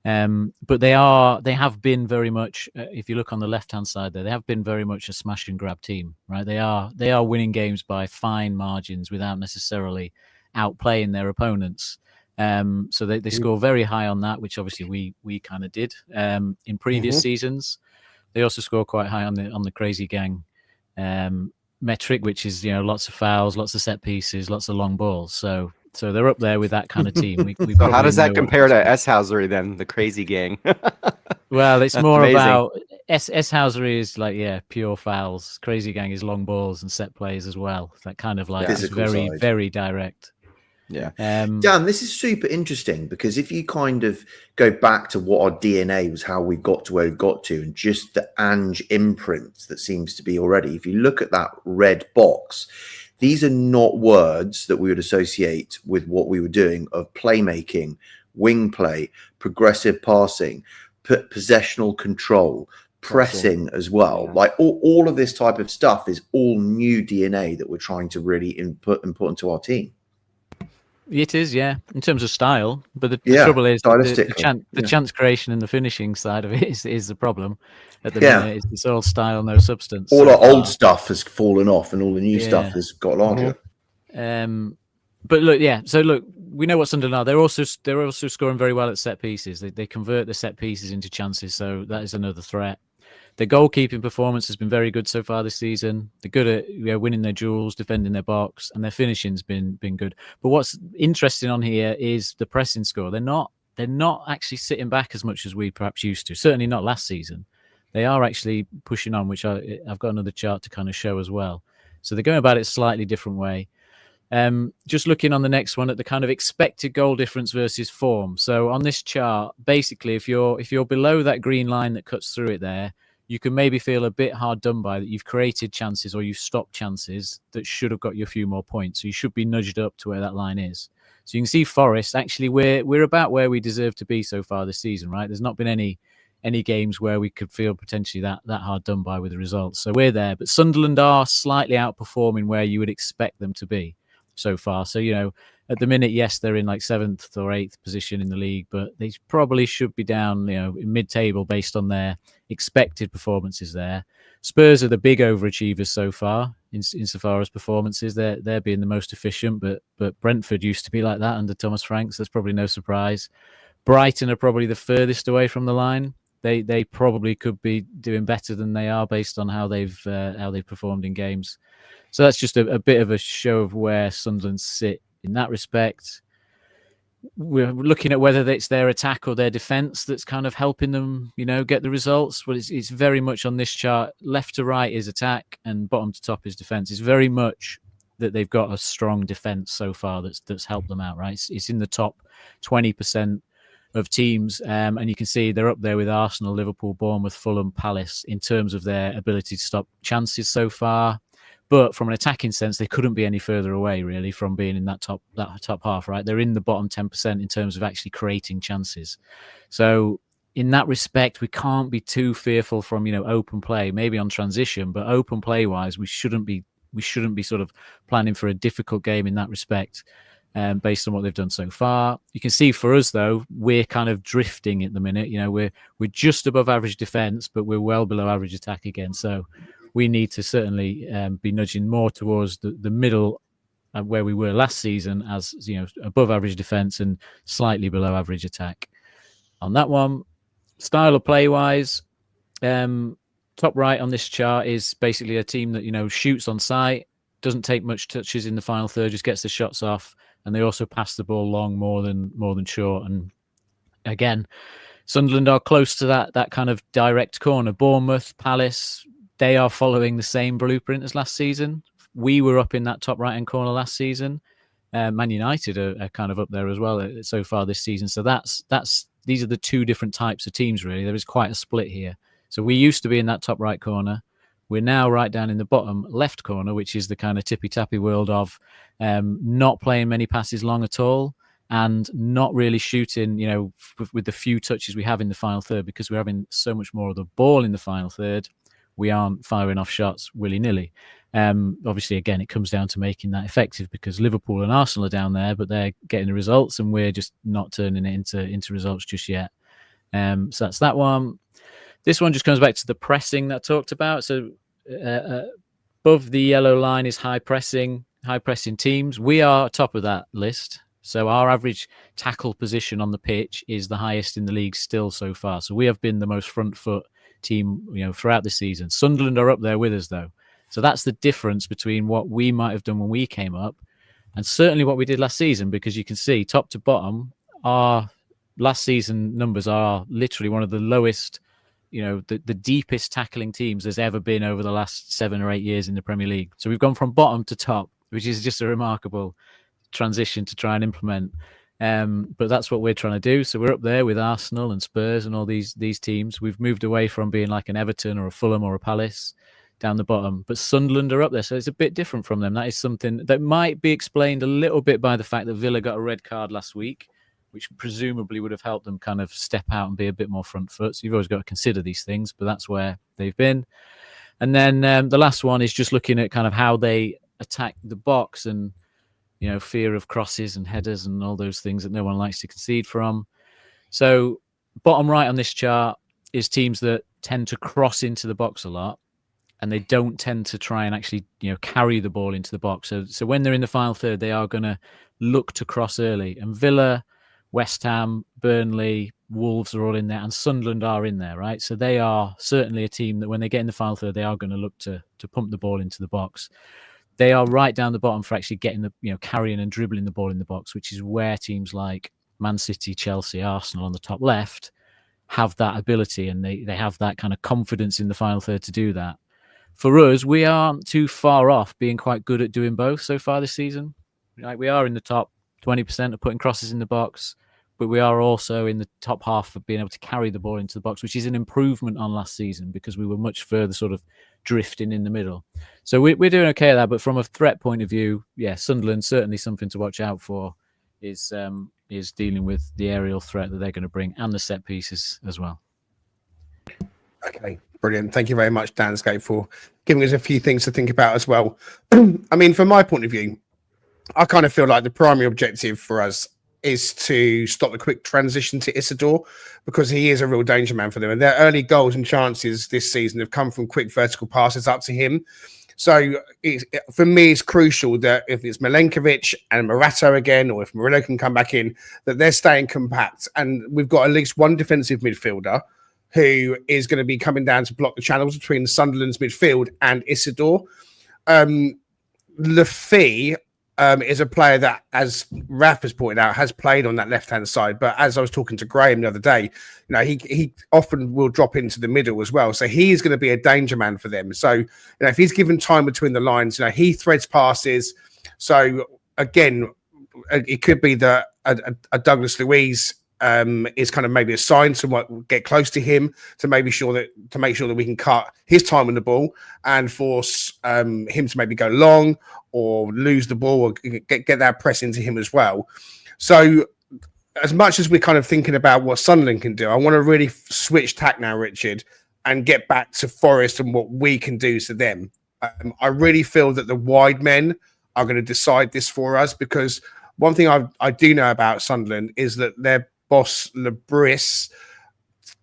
But they have been very much, if you look on the left-hand side there, they have been very much a smash and grab team, right? They are winning games by fine margins without necessarily outplaying their opponents. So they score very high on that, which obviously we kind of did in previous seasons. They also score quite high on the crazy gang metric, which is lots of fouls, lots of set pieces, lots of long balls. So they're up there with that kind of team. So how does that compare to Eshousery then, the crazy gang? Well, it's That's more amazing. about Eshousery is pure fouls. Crazy gang is long balls and set plays as well. That kind of it's very, very direct. Yeah. Dan, this is super interesting because if you kind of go back to what our DNA was, how we got to where we got to, and just the Ange imprint that seems to be already, if you look at that red box, these are not words that we would associate with what we were doing of playmaking, wing play, progressive passing, possessional control, pressing as well. Like all of this type of stuff is all new DNA that we're trying to really input into our team. It is, yeah, in terms of style. But the trouble is the chance creation and the finishing side of it is the problem at the minute. It's all style, no substance. All our old stuff has fallen off and all the new stuff has got larger. But look, so look, we know what Sunderland are. They're also scoring very well at set pieces. They convert the set pieces into chances, so that is another threat. Their goalkeeping performance has been very good so far this season. They're good at winning their duels, defending their box, and their finishing's been good. But what's interesting on here is the pressing score. They're not actually sitting back as much as we perhaps used to. Certainly not last season. They are actually pushing on, which I've got another chart to kind of show as well. So they're going about it a slightly different way. Just looking on the next one at the kind of expected goal difference versus form. So on this chart, basically, if you're below that green line that cuts through it there, you can maybe feel a bit hard done by that you've created chances or you've stopped chances that should have got you a few more points. So you should be nudged up to where that line is. So you can see Forest, actually, we're about where we deserve to be so far this season, right? There's not been any games where we could feel potentially that hard done by with the results. So we're there. But Sunderland are slightly outperforming where you would expect them to be so far. So, at the minute, yes, they're in like 7th or 8th position in the league, but they probably should be down, in mid-table based on their expected performances there. Spurs are the big overachievers so far, insofar as performances. They're being the most efficient, but Brentford used to be like that under Thomas Franks. That's probably no surprise. Brighton are probably the furthest away from the line. They probably could be doing better than they are based on how they've performed in games. So that's just a bit of a show of where Sunderland sit in that respect. We're looking at whether it's their attack or their defence that's kind of helping them, get the results. Well, it's very much on this chart. Left to right is attack and bottom to top is defence. It's very much that they've got a strong defence so far that's helped them out, right? It's in the top 20% of teams, and you can see they're up there with Arsenal, Liverpool, Bournemouth, Fulham, Palace in terms of their ability to stop chances so far. But from an attacking sense, they couldn't be any further away, really, from being in that top half, right? They're in the bottom 10% in terms of actually creating chances. So in that respect, we can't be too fearful from, open play, maybe on transition, but open play-wise, we shouldn't be we shouldn't be sort of planning for a difficult game in that respect, based on what they've done so far. You can see for us, though, we're kind of drifting at the minute. You know, we're just above average defence, but we're well below average attack again. So we need to certainly be nudging more towards the middle where we were last season, as you know, above average defence and slightly below average attack. On that one, style of play wise, top right on this chart is basically a team that, you know, shoots on sight, doesn't take much touches in the final third, just gets the shots off, and they also pass the ball long more than short. And again, Sunderland are close to that kind of direct corner. Bournemouth, Palace, they are following the same blueprint as last season. We were up in that top right-hand corner last season. Man United are kind of up there as well so far this season. So these are the two different types of teams, really. There is quite a split here. So we used to be in that top right corner. We're now right down in the bottom left corner, which is the kind of tippy-tappy world of not playing many passes long at all and not really shooting, you know, with the few touches we have in the final third, because we're having so much more of the ball in the final third. We aren't firing off shots willy-nilly. Obviously, again, it comes down to making that effective, because Liverpool and Arsenal are down there, but they're getting the results and we're just not turning it into results just yet. So that's that one. This one just comes back to the pressing that I talked about. So above the yellow line is high pressing teams. We are top of that list. So our average tackle position on the pitch is the highest in the league still so far. So we have been the most front foot team, you know, throughout the season. Sunderland are up there with us, though. So that's the difference between what we might have done when we came up and certainly what we did last season, because you can see top to bottom, our last season numbers are literally one of the lowest, you know, the deepest tackling teams there's ever been over the last 7 or 8 years in the Premier League. So we've gone from bottom to top, which is just a remarkable transition to try and implement. But that's what we're trying to do. So we're up there with Arsenal and Spurs and all these teams. We've moved away from being like an Everton or a Fulham or a Palace down the bottom. But Sunderland are up there, so it's a bit different from them. That is something that might be explained a little bit by the fact that Villa got a red card last week, which presumably would have helped them kind of step out and be a bit more front foot. So you've always got to consider these things, but that's where they've been. And then the last one is just looking at kind of how they attack the box and, you know, fear of crosses and headers and all those things that no one likes to concede from. So bottom right on this chart is teams that tend to cross into the box a lot, and they don't tend to try and actually, you know, carry the ball into the box. So when they're in the final third, they are going to look to cross early. And Villa, West Ham, Burnley, Wolves are all in there, and Sunderland are in there, right? So they are certainly a team that when they get in the final third, they are going to look to pump the ball into the box. They are right down the bottom for actually getting the, you know, carrying and dribbling the ball in the box, which is where teams like Man City, Chelsea, Arsenal on the top left have that ability, and they have that kind of confidence in the final third to do that. For us, we aren't too far off being quite good at doing both so far this season. Like, we are in the top 20% of putting crosses in the box, but we are also in the top half of being able to carry the ball into the box, which is an improvement on last season because we were much further sort of drifting in the middle. So we're doing okay at that. But from a threat point of view, yeah, Sunderland, certainly something to watch out for is dealing with the aerial threat that they're going to bring and the set pieces as well. Okay, brilliant. Thank you very much, Danscape, for giving us a few things to think about as well. I mean, from my point of view, I kind of feel like the primary objective for us is to stop the quick transition to Isidore, because he is a real danger man for them. And their early goals and chances this season have come from quick vertical passes up to him. So for me, it's crucial that if it's Milenkovic and Morata again, or if Murillo can come back in, that they're staying compact. And we've got at least one defensive midfielder who is going to be coming down to block the channels between Sunderland's midfield and Isidore. Lafay is a player that, as Raf has pointed out, has played on that left-hand side. But as I was talking to Graham the other day, you know, he often will drop into the middle as well. So he is going to be a danger man for them. So, you know, if he's given time between the lines, you know, he threads passes. So again, it could be that a Douglas Luiz is kind of maybe assigned to get close to him to make sure that we can cut his time on the ball and force him to maybe go long or lose the ball or get that press into him as well. So as much as we're kind of thinking about what Sunderland can do, I want to really switch tack now, Richard, and get back to Forest and what we can do to them. I really feel that the wide men are going to decide this for us, because one thing I do know about Sunderland is that their boss, Lebris,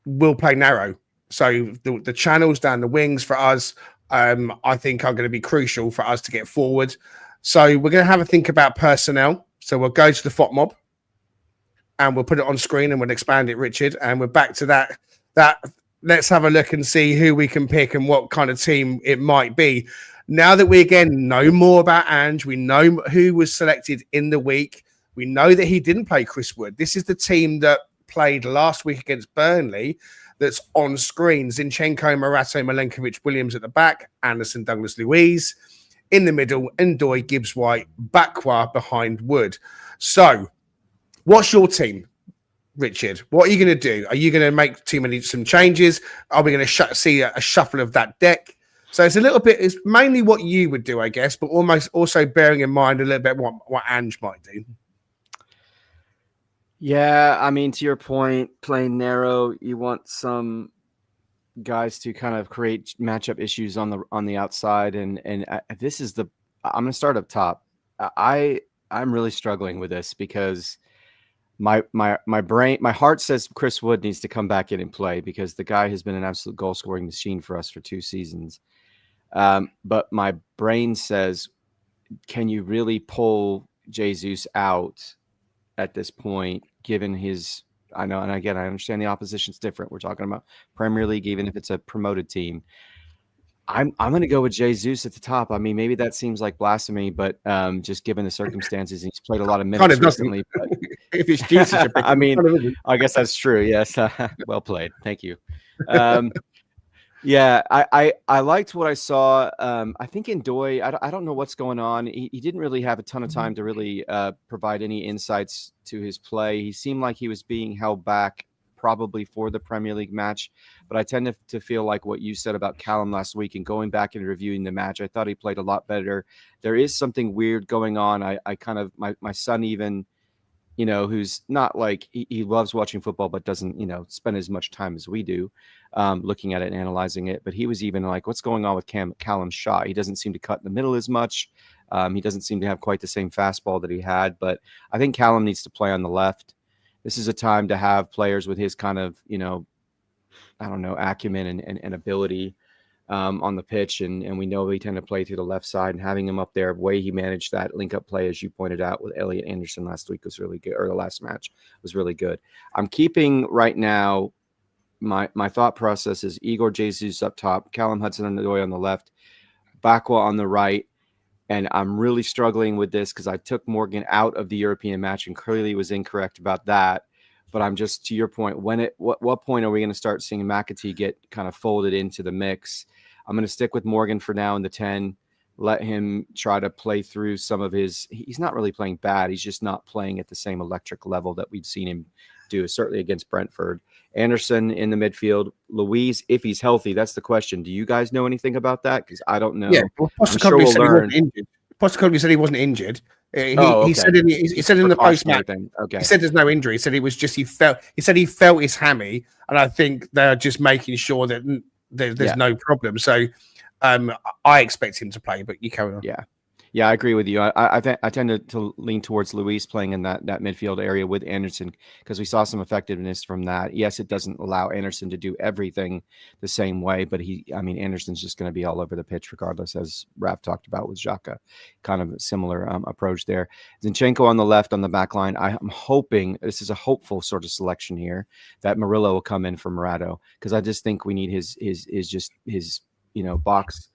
will play narrow. So the channels down the wings for us, I think, are going to be crucial for us to get forward. So we're going to have a think about personnel. So we'll go to the FOT mob and we'll put it on screen and we'll expand it, Richard. And we're back to that. Let's have a look and see who we can pick and what kind of team it might be. Now that we again know more about Ange, we know who was selected in the week. We know that he didn't play Chris Wood. This is the team that played last week against Burnley that's on screen. Zinchenko, Morato, Milenkovic, Williams at the back, Anderson, Douglas, Luiz. In the middle, Ndoye, Gibbs White, Bakwa behind Wood. So, what's your team, Richard? What are you going to do? Are you going to make some changes? Are we going to see a shuffle of that deck? So it's a little bit, it's mainly what you would do, I guess, but almost also bearing in mind a little bit what Ange might do. Yeah, I mean, to your point, playing narrow, you want some guys to kind of create matchup issues on the outside, and this is I'm going to start up top. I'm really struggling with this because my heart says Chris Wood needs to come back in and play, because the guy has been an absolute goal scoring machine for us for 2 seasons. But my brain says, can you really pull Jesus out at this point, given his, I know, and again, I understand the opposition's different. We're talking about Premier League, even if it's a promoted team. I'm going to go with Jesus at the top. I mean, maybe that seems like blasphemy, but just given the circumstances, he's played a lot of minutes recently. But if it's Jesus, I mean, I guess that's true. Yes, well played. Thank you. Yeah, I liked what I saw. I think Ndoye, I don't know what's going on. He didn't really have a ton of time to really provide any insights to his play. He seemed like he was being held back probably for the Premier League match. But I tend to feel like what you said about Callum last week, and going back and reviewing the match, I thought he played a lot better. There is something weird going on. I kind of, my son even, you know, who's not like, he loves watching football, but doesn't, you know, spend as much time as we do looking at it and analyzing it. But he was even like, what's going on with Callum's shot? He doesn't seem to cut in the middle as much. He doesn't seem to have quite the same fastball that he had. But I think Callum needs to play on the left. This is a time to have players with his kind of, you know, I don't know, acumen and ability on the pitch. And we know we tend to play through the left side, and having him up there, the way he managed that link up play, as you pointed out, with Elliot Anderson last week was really good, or the last match was really good. I'm keeping right now, my thought process is Igor Jesus up top, Callum Hudson-Odoi on the left, Bakwa on the right. And I'm really struggling with this because I took Morgan out of the European match and clearly was incorrect about that. But I'm just, to your point, what point are we going to start seeing McAtee get kind of folded into the mix? I'm going to stick with Morgan for now in the 10, let him try to play through some of he's not really playing bad. He's just not playing at the same electric level that we'd seen him do, certainly against Brentford. Anderson in the midfield. Luiz, if he's healthy, that's the question. Do you guys know anything about that? Because I don't know. Yeah, well, Postecoglou said he wasn't injured. Postecoglou said he wasn't injured. He said in the post match. Okay. He said there's no injury. He said it was just he said he felt his hammy, and I think they're just making sure that there's no problem. So I expect him to play, but you carry on. Yeah, I agree with you. I tend to lean towards Luiz playing in that midfield area with Anderson, because we saw some effectiveness from that. Yes, it doesn't allow Anderson to do everything the same way, but Anderson's just going to be all over the pitch regardless, as Raf talked about with Xhaka. Kind of a similar approach there. Zinchenko on the left on the back line. I'm hoping, this is a hopeful sort of selection here, that Murillo will come in for Morato, because I just think we need his box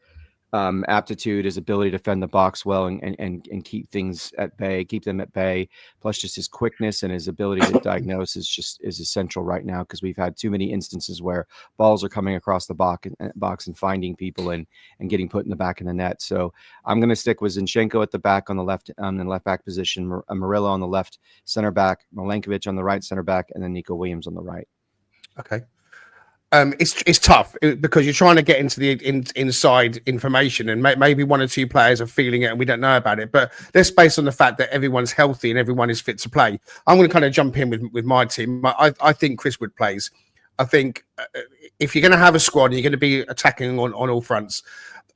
aptitude, his ability to defend the box well and keep things at bay, keep them at bay. Plus, just his quickness and his ability to diagnose is essential right now, because we've had too many instances where balls are coming across the box and finding people and getting put in the back of the net. So I'm going to stick with Zinchenko at the back on the left, in the left back position, Murillo on the left center back, Milenkovic on the right center back, and then Nico Williams on the right. Okay. It's tough because you're trying to get into the inside information, and maybe one or two players are feeling it and we don't know about it. But that's based on the fact that everyone's healthy and everyone is fit to play. I'm going to kind of jump in with my team. I think Chris Wood plays. I think if you're going to have a squad, you're going to be attacking on all fronts.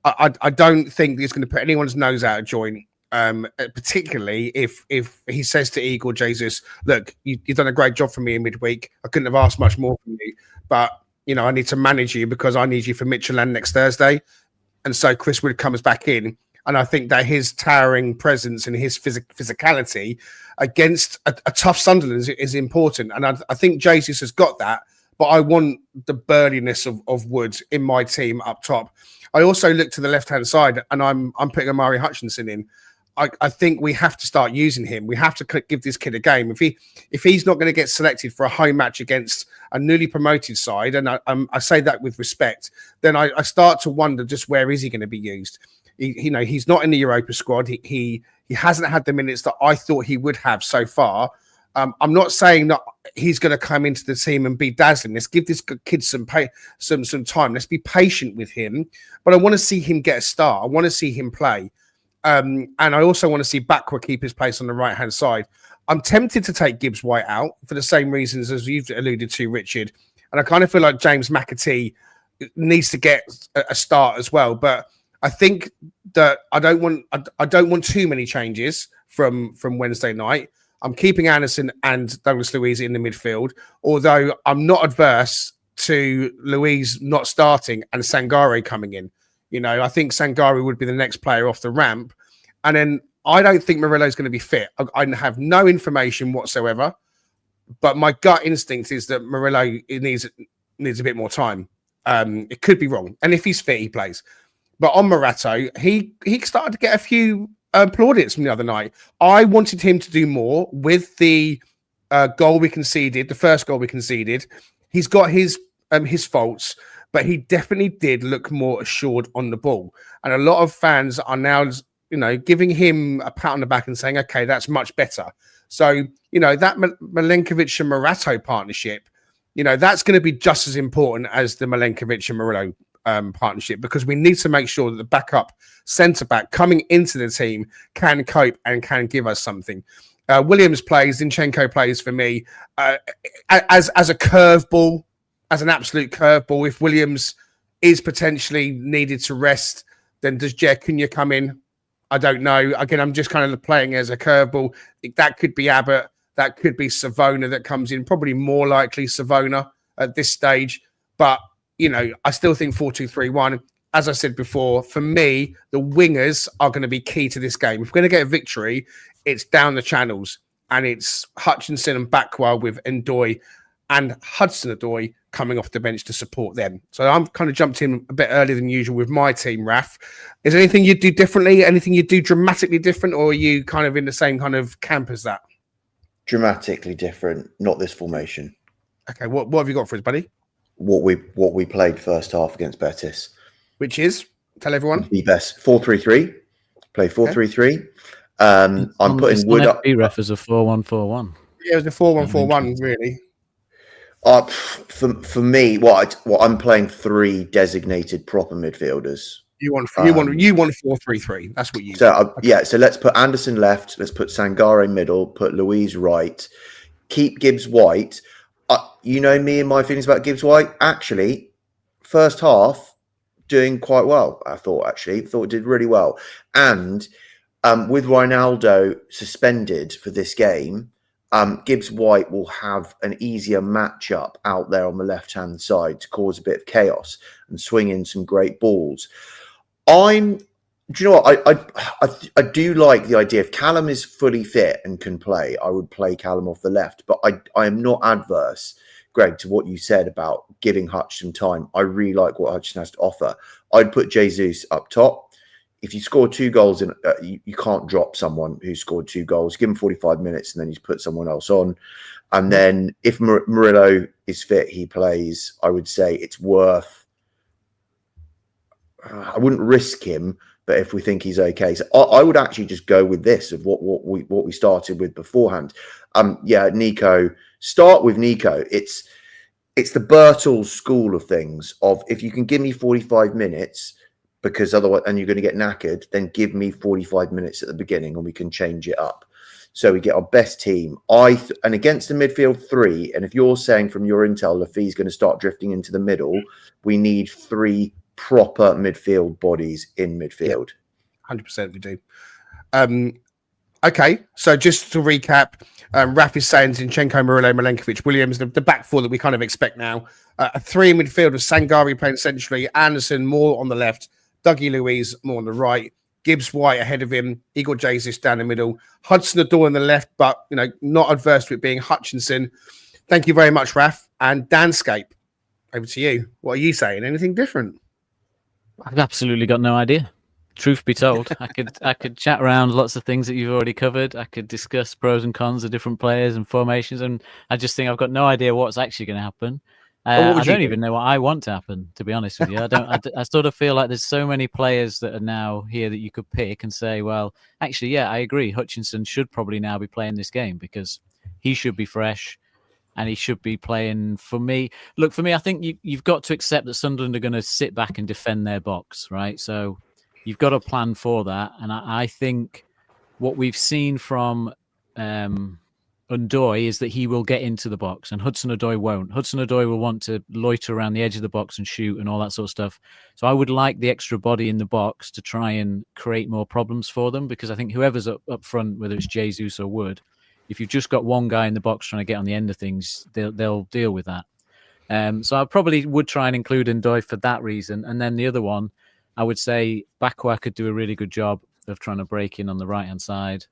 I don't think he's going to put anyone's nose out of joint. Particularly if he says to Igor Jesus, look, you've done a great job for me in midweek. I couldn't have asked much more from you, but I need to manage you because I need you for Midtjylland next Thursday. And so Chris Wood comes back in, and I think that his towering presence and his physicality against a tough Sunderland is important. And I think Jesus has got that, but I want the burliness of Wood in my team up top. I also look to the left-hand side, and I'm putting Amari Hutchinson in. I think we have to start using him. We have to give this kid a game. If he's not going to get selected for a home match against a newly promoted side, and I say that with respect, then I start to wonder just where is he going to be used. He's not in the Europa squad. He hasn't had the minutes that I thought he would have so far. I'm not saying that he's going to come into the team and be dazzling. Let's give this kid some time. Let's be patient with him. But I want to see him get a start. I want to see him play. And I also want to see Bakwa keep his place on the right-hand side. I'm tempted to take Gibbs White out for the same reasons as you've alluded to, Richard. And I kind of feel like James McAtee needs to get a start as well. But I think that I don't want too many changes from Wednesday night. I'm keeping Anderson and Douglas Luiz in the midfield, although I'm not adverse to Luiz not starting and Sangare coming in. I think Sangare would be the next player off the ramp. And then I don't think Murillo's going to be fit. I have no information whatsoever, but my gut instinct is that Murillo needs a bit more time. It could be wrong. And if he's fit, he plays. But on Morato, he started to get a few plaudits from the other night. I wanted him to do more with the goal we conceded, the first goal we conceded. He's got his faults, but he definitely did look more assured on the ball. And a lot of fans are now, giving him a pat on the back and saying, okay, that's much better. So, that Milenkovic and Morato partnership, that's going to be just as important as the Milenkovic and Murillo partnership, because we need to make sure that the backup centre-back coming into the team can cope and can give us something. Williams plays, Zinchenko plays for me as a curveball, as an absolute curveball. If Williams is potentially needed to rest, then does Jer Cunha come in? I don't know. Again, I'm just kind of playing as a curveball. That could be Abbott. That could be Savona that comes in. Probably more likely Savona at this stage. But, I still think 4-2-3-1. As I said before, for me, the wingers are going to be key to this game. If we're going to get a victory, it's down the channels. And it's Hutchinson and Bakwa with Ndoye and Hudson-Odoi coming off the bench to support them. So I'm kind of jumped in a bit earlier than usual with my team, Raf. Is there anything you'd do differently? Anything you'd do dramatically different? Or are you kind of in the same kind of camp as that? Dramatically different, not this formation. Okay, what have you got for us, buddy? What we played first half against Betis. Which is? Tell everyone. The best. 4-3-3. Play 4-3-3. I'm putting Wood up. Ref as a 4-1-4-1. Yeah, it was a 4-1-4-1, really. For me, I'm playing three designated proper midfielders. You want 4-3-3. That's what you. So So let's put Anderson left. Let's put Sangare middle. Put Luiz right. Keep Gibbs White. You know me and my feelings about Gibbs White. Actually, first half doing quite well. I thought it did really well. And with Ronaldo suspended for this game, Gibbs White will have an easier matchup out there on the left-hand side to cause a bit of chaos and swing in some great balls. Do you know what? I do like the idea. If Callum is fully fit and can play, I would play Callum off the left. But I am not adverse, Greg, to what you said about giving Hutch some time. I really like what Hutchinson has to offer. I'd put Jesus up top. If you score 2 goals, you can't drop someone who scored 2 goals. Give him 45 minutes and then you put someone else on. And then if Murillo is fit, he plays. I would say it's worth. I wouldn't risk him, but if we think he's okay, so I would actually just go with this of what we started with beforehand. Nico. Start with Nico. It's the Bertels school of things. Of if you can give me 45 minutes. Because otherwise, and you're going to get knackered, then give me 45 minutes at the beginning and we can change it up. So we get our best team. And against the midfield 3, and if you're saying from your intel, Lafi's going to start drifting into the middle, we need 3 proper midfield bodies in midfield. 100% we do. Okay, so just to recap, Raf is saying Zinchenko, Murillo, Milenkovic, Williams, the back four that we kind of expect now. A three in midfield of Sangare playing centrally, Anderson more on the left, Dougie Luiz more on the right, Gibbs White ahead of him, Igor Jesus down the middle, Hudson-Odoi on the left, but not adverse to it being Hutchinson. Thank you very much, Raf. And Danscape, over to you. What are you saying? Anything different? I've absolutely got no idea. Truth be told, I could chat around lots of things that you've already covered. I could discuss pros and cons of different players and formations, and I just think I've got no idea what's actually going to happen. I don't even know what I want to happen, to be honest with you. I sort of feel like there's so many players that are now here that you could pick and say, well, actually, yeah, I agree. Hutchinson should probably now be playing this game because he should be fresh and he should be playing. For me, I think you've got to accept that Sunderland are going to sit back and defend their box, right? So you've got a plan for that. And I think what we've seen from Odoi is that he will get into the box and Hudson-Odoi won't. Hudson-Odoi will want to loiter around the edge of the box and shoot and all that sort of stuff. So I would like the extra body in the box to try and create more problems for them, because I think whoever's up front, whether it's Jesus or Wood, if you've just got one guy in the box trying to get on the end of things, they'll deal with that. So I probably would try and include Odoi for that reason. And then the other one, I would say Bakwa could do a really good job of trying to break in on the right-hand side.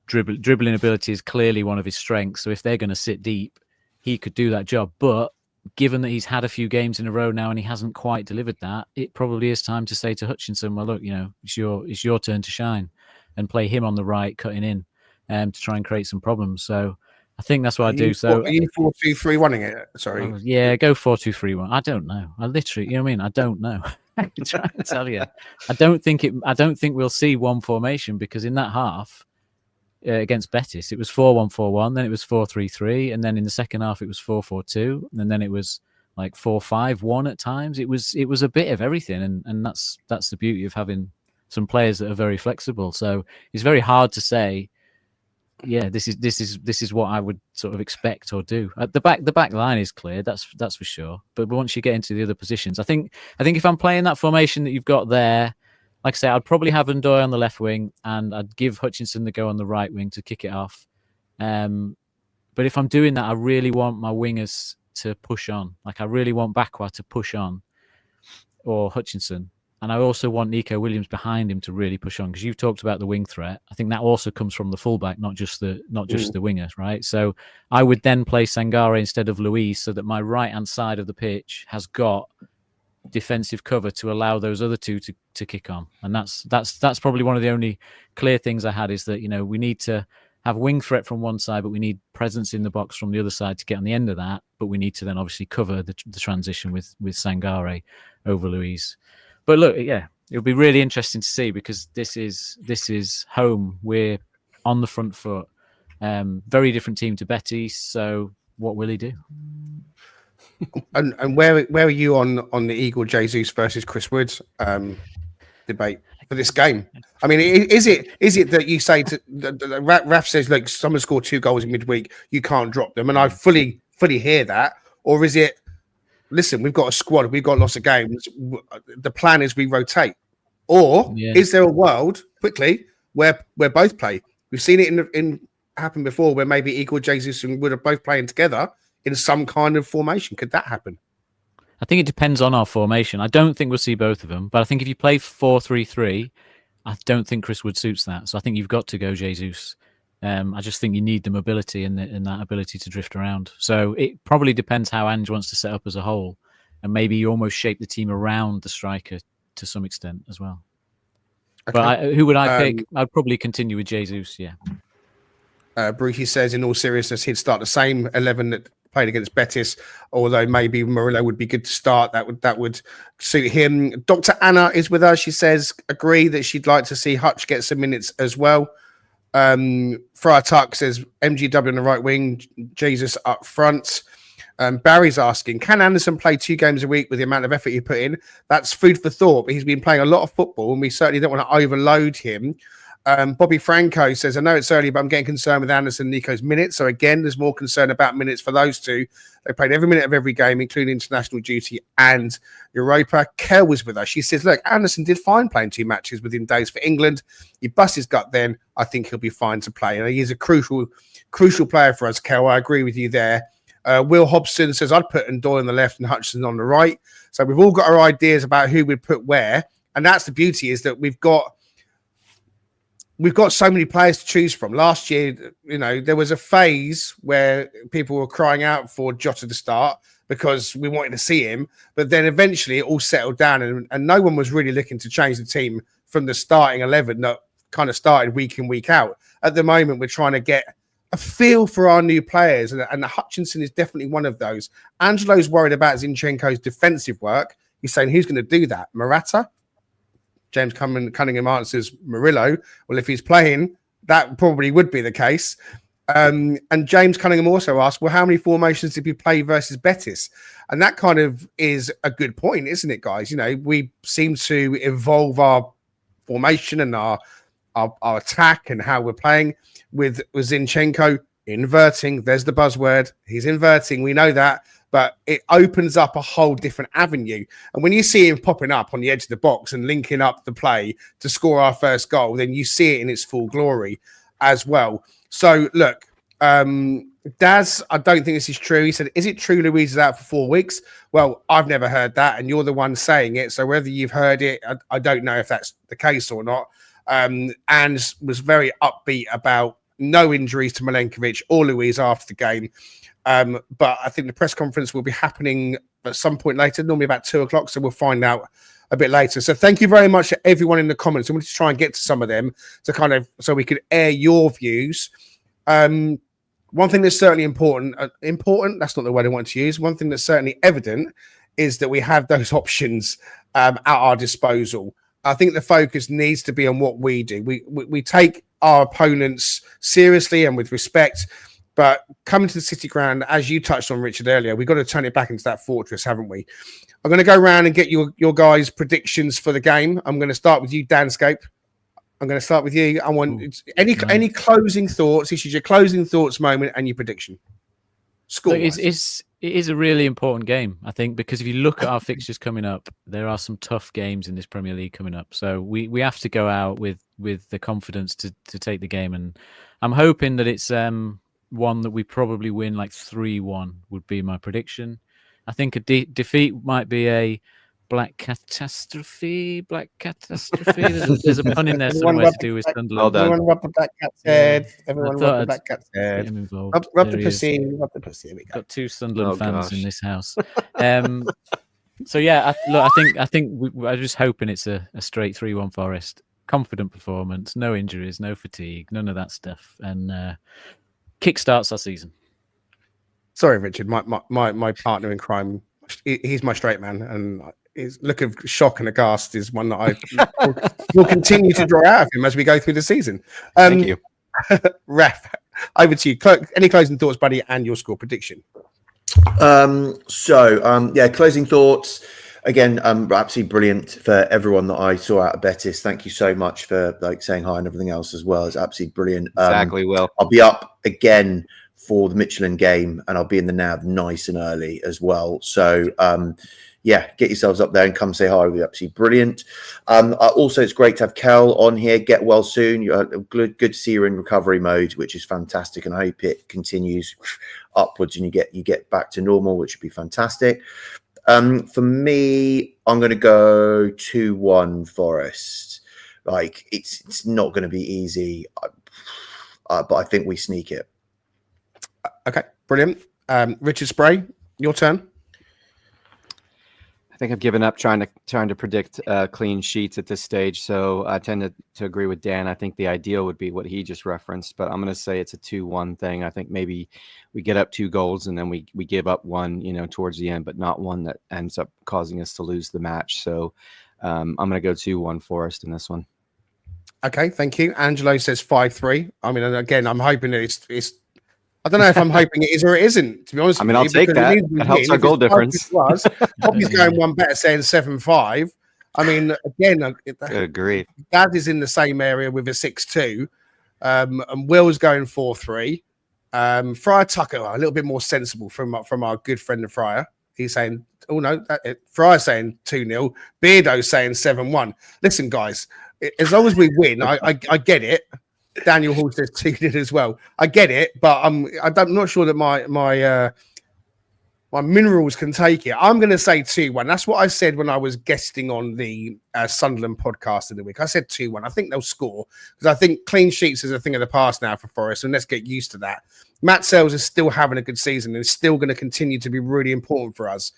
Dribbling ability is clearly one of his strengths. So if they're going to sit deep, he could do that job. But given that he's had a few games in a row now and he hasn't quite delivered that, it probably is time to say to Hutchinson, well, look, it's your turn to shine, and play him on the right, cutting in, to try and create some problems. So I think that's what I do. So are you 4-2-3-1-ing it? Sorry. Yeah, go 4-2-3-1. I don't know. I literally, I don't know. I'm trying to tell you. I don't think we'll see one formation, because in that half against Betis, it was 4-1-4-1, then it was 4-3-3, and then in the second half it was 4-4-2, and then it was like 4-5-1 at times. It was a bit of everything, and that's the beauty of having some players that are very flexible. So it's very hard to say, yeah, this is what I would sort of expect or do. At the back line is clear, that's for sure. But once you get into the other positions, I think if I'm playing that formation that you've got there, like I say, I'd probably have Odoi on the left wing and I'd give Hutchinson the go on the right wing to kick it off. But if I'm doing that, I really want my wingers to push on. Like, I really want Bakwa to push on, or Hutchinson. And I also want Nico Williams behind him to really push on, because you've talked about the wing threat. I think that also comes from the fullback, not just the wingers, right? So I would then play Sangare instead of Luiz, so that my right-hand side of the pitch has got defensive cover to allow those other two to kick on. And that's probably one of the only clear things I had, is that, we need to have wing threat from one side, but we need presence in the box from the other side to get on the end of that. But we need to then obviously cover the transition with Sangare over Luiz. But look, yeah, it'll be really interesting to see, because this is home. We're on the front foot. Very different team to Betis. So what will he do? And where are you on the Igor Jesus versus Chris Woods debate for this game? I mean, is it that you say Raf says, look, someone scored 2 goals in midweek, you can't drop them, and I fully hear that, or is it, listen, we've got a squad, we've got lots of games, the plan is we rotate, or is there a world quickly where both play? We've seen it in happen before, where maybe Igor Jesus and Wood are both playing together in some kind of formation. Could that happen? I think it depends on our formation. I don't think we'll see both of them, but I think if you play 4-3-3, I don't think Chris Wood suits that. So I think you've got to go Jesus. I just think you need the mobility and that ability to drift around. So it probably depends how Ange wants to set up as a whole, and maybe you almost shape the team around the striker to some extent as well. Okay. But who would I pick? I'd probably continue with Jesus, yeah. Brucey says, in all seriousness, he'd start the same 11 that played against Betis, although maybe Murillo would be good to start. That would suit him. Dr. Anna is with us. She says, agree that she'd like to see Hutch get some minutes as well. Friar Tuck says, MGW on the right wing, Jesus up front. Barry's asking, can Anderson play 2 games a week with the amount of effort he put in? That's food for thought, but he's been playing a lot of football, and we certainly don't want to overload him. Bobby Franco says, I know it's early, but I'm getting concerned with Anderson and Nico's minutes. So again, there's more concern about minutes for those two. They played every minute of every game, including international duty and Europa. Kel was with us. She says, look, Anderson did fine playing 2 matches within days for England. He bust his gut then. I think he'll be fine to play. And he is a crucial player for us, Kel. I agree with you there. Will Hobson says, I'd put Doyle on the left and Hutchinson on the right. So we've all got our ideas about who we'd put where. And that's the beauty, is that we've got so many players to choose from. Last year, there was a phase where people were crying out for Jota to start because we wanted to see him. But then eventually it all settled down and no one was really looking to change the team from the starting 11 that kind of started week in, week out. At the moment, we're trying to get a feel for our new players. And Hutchinson is definitely one of those. Angelo's worried about Zinchenko's defensive work. He's saying, who's going to do that? Morata? James Cunningham answers Murillo. Well, if he's playing, that probably would be the case. And James Cunningham also asked, well, how many formations did we play versus Betis? And that kind of is a good point, isn't it, guys? We seem to evolve our formation and our attack and how we're playing with Zinchenko inverting. There's the buzzword. He's inverting. We know that. But it opens up a whole different avenue. And when you see him popping up on the edge of the box and linking up the play to score our first goal, then you see it in its full glory as well. So, look, Daz, I don't think this is true. He said, is it true Louise is out for 4 weeks? Well, I've never heard that, and you're the one saying it. So whether you've heard it, I don't know if that's the case or not. Ange was very upbeat about no injuries to Milenkovic or Louise after the game. But I think the press conference will be happening at some point later, normally about 2:00. So we'll find out a bit later. So thank you very much to everyone in the comments. I wanted to try and get to some of them so we could air your views. One thing that's certainly important, that's not the word I want to use. One thing that's certainly evident is that we have those options at our disposal. I think the focus needs to be on what we do. We take our opponents seriously and with respect. But coming to the City ground, as you touched on, Richard, earlier, we've got to turn it back into that fortress, haven't we? I'm going to go around and get your guys' predictions for the game. I'm going to start with you, Danscape. I'm going to start with you. I want any closing thoughts. This is your closing thoughts moment and your prediction. Score. It is a really important game, I think, because if you look at our fixtures coming up, there are some tough games in this Premier League coming up. So we have to go out with the confidence to take the game. And I'm hoping that it's one that we probably win like 3-1 would be my prediction. I think a defeat might be a black catastrophe. There's a pun in there somewhere to do with Sunderland. Everyone rub the black cat's head. Everyone rub the black cat's head. Rub the pussy. Rub the pussy. Here we go. Got 2 Sunderland fans in this house. So yeah, I think I'm just hoping it's a straight 3-1 Forest. Confident performance, no injuries, no fatigue, none of that stuff, and kickstarts our season. Sorry, Richard. My partner in crime. He's my straight man, and his look of shock and aghast is one that I will continue to draw out of him as we go through the season. Thank you, Ref. Over to you. Any closing thoughts, buddy, and your score prediction? Closing thoughts. Again, absolutely brilliant for everyone that I saw out of Betis. Thank you so much for saying hi and everything else as well. It's absolutely brilliant. Exactly. Well, I'll be up again for the Michelin game, and I'll be in the nav nice and early as well. So, get yourselves up there and come say hi. It'll be absolutely brilliant. Also, it's great to have Kel on here. Get well soon. You're good to see you're in recovery mode, which is fantastic, and I hope it continues upwards and you get back to normal, which would be fantastic. For me, I'm going to go 2-1 Forest. It's not going to be easy, but I think we sneak it. Okay, brilliant. Richard Spray, your turn. I think I've given up trying to predict clean sheets at this stage. So I tend to agree with Dan. I think the ideal would be what he just referenced, but I'm going to say it's a 2-1 thing. I think maybe we get up 2 goals and then we give up one, towards the end, but not one that ends up causing us to lose the match. So I'm going to go 2-1 Forest in this one. Okay, thank you. Angelo says 5-3. I mean, again, I'm hoping that it's. I don't know if I'm hoping it is or it isn't, to be honest. I mean, I'll take that. It helps our goal difference. Bobby's going one better, saying 7-5. I mean, again, agree. Dad is in the same area with a 6-2, and Will's going 4-3. Fryer Tucker, a little bit more sensible from our good friend of Fryer. He's saying, oh no, Fryer saying 2-0, Beardo saying 7-1. Listen, guys, as long as we win, I get it. Daniel Hall says 2-0 as well. I get it, but I'm not sure that my minerals can take it. I'm going to say 2-1. That's what I said when I was guesting on the Sunderland podcast of the week. I said 2-1. I think they'll score because I think clean sheets is a thing of the past now for Forest, and let's get used to that. Matt Sells is still having a good season and is still going to continue to be really important for us.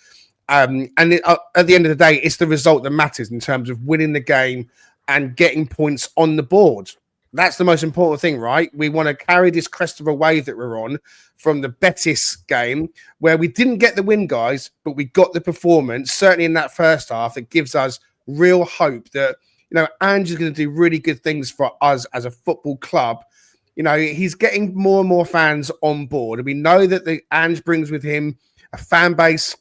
At the end of the day, it's the result that matters in terms of winning the game and getting points on the board. That's the most important thing, right? We want to carry this crest of a wave that we're on from the Betis game, where we didn't get the win, guys, but we got the performance, certainly in that first half, that gives us real hope that, Ange is going to do really good things for us as a football club. He's getting more and more fans on board. And we know that the Ange brings with him a fan base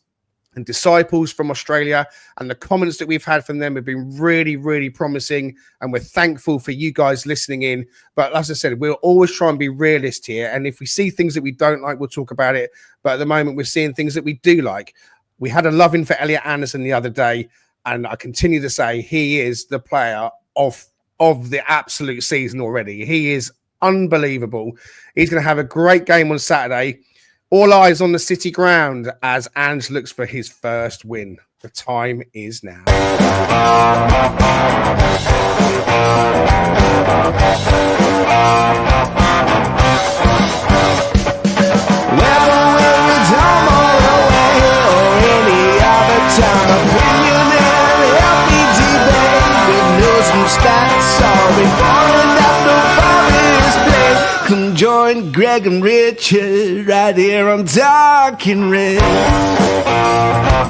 and disciples from Australia, and the comments that we've had from them have been really, really promising, and we're thankful for you guys listening in. But as I said, we'll always try and be realist here, and if we see things that we don't like, we'll talk about it. But at the moment, we're seeing things that we do like. We had a love-in for Elliot Anderson the other day, and I continue to say he is the player of the absolute season already. He is unbelievable. He's going to have a great game on Saturday. All eyes on the City ground as Ange looks for his first win. The time is now. Whether we're in home or away or any other time, opinion and healthy debate with news from stats all reporting that the Forest play. Come join Greg and Richard right here on Talking Red.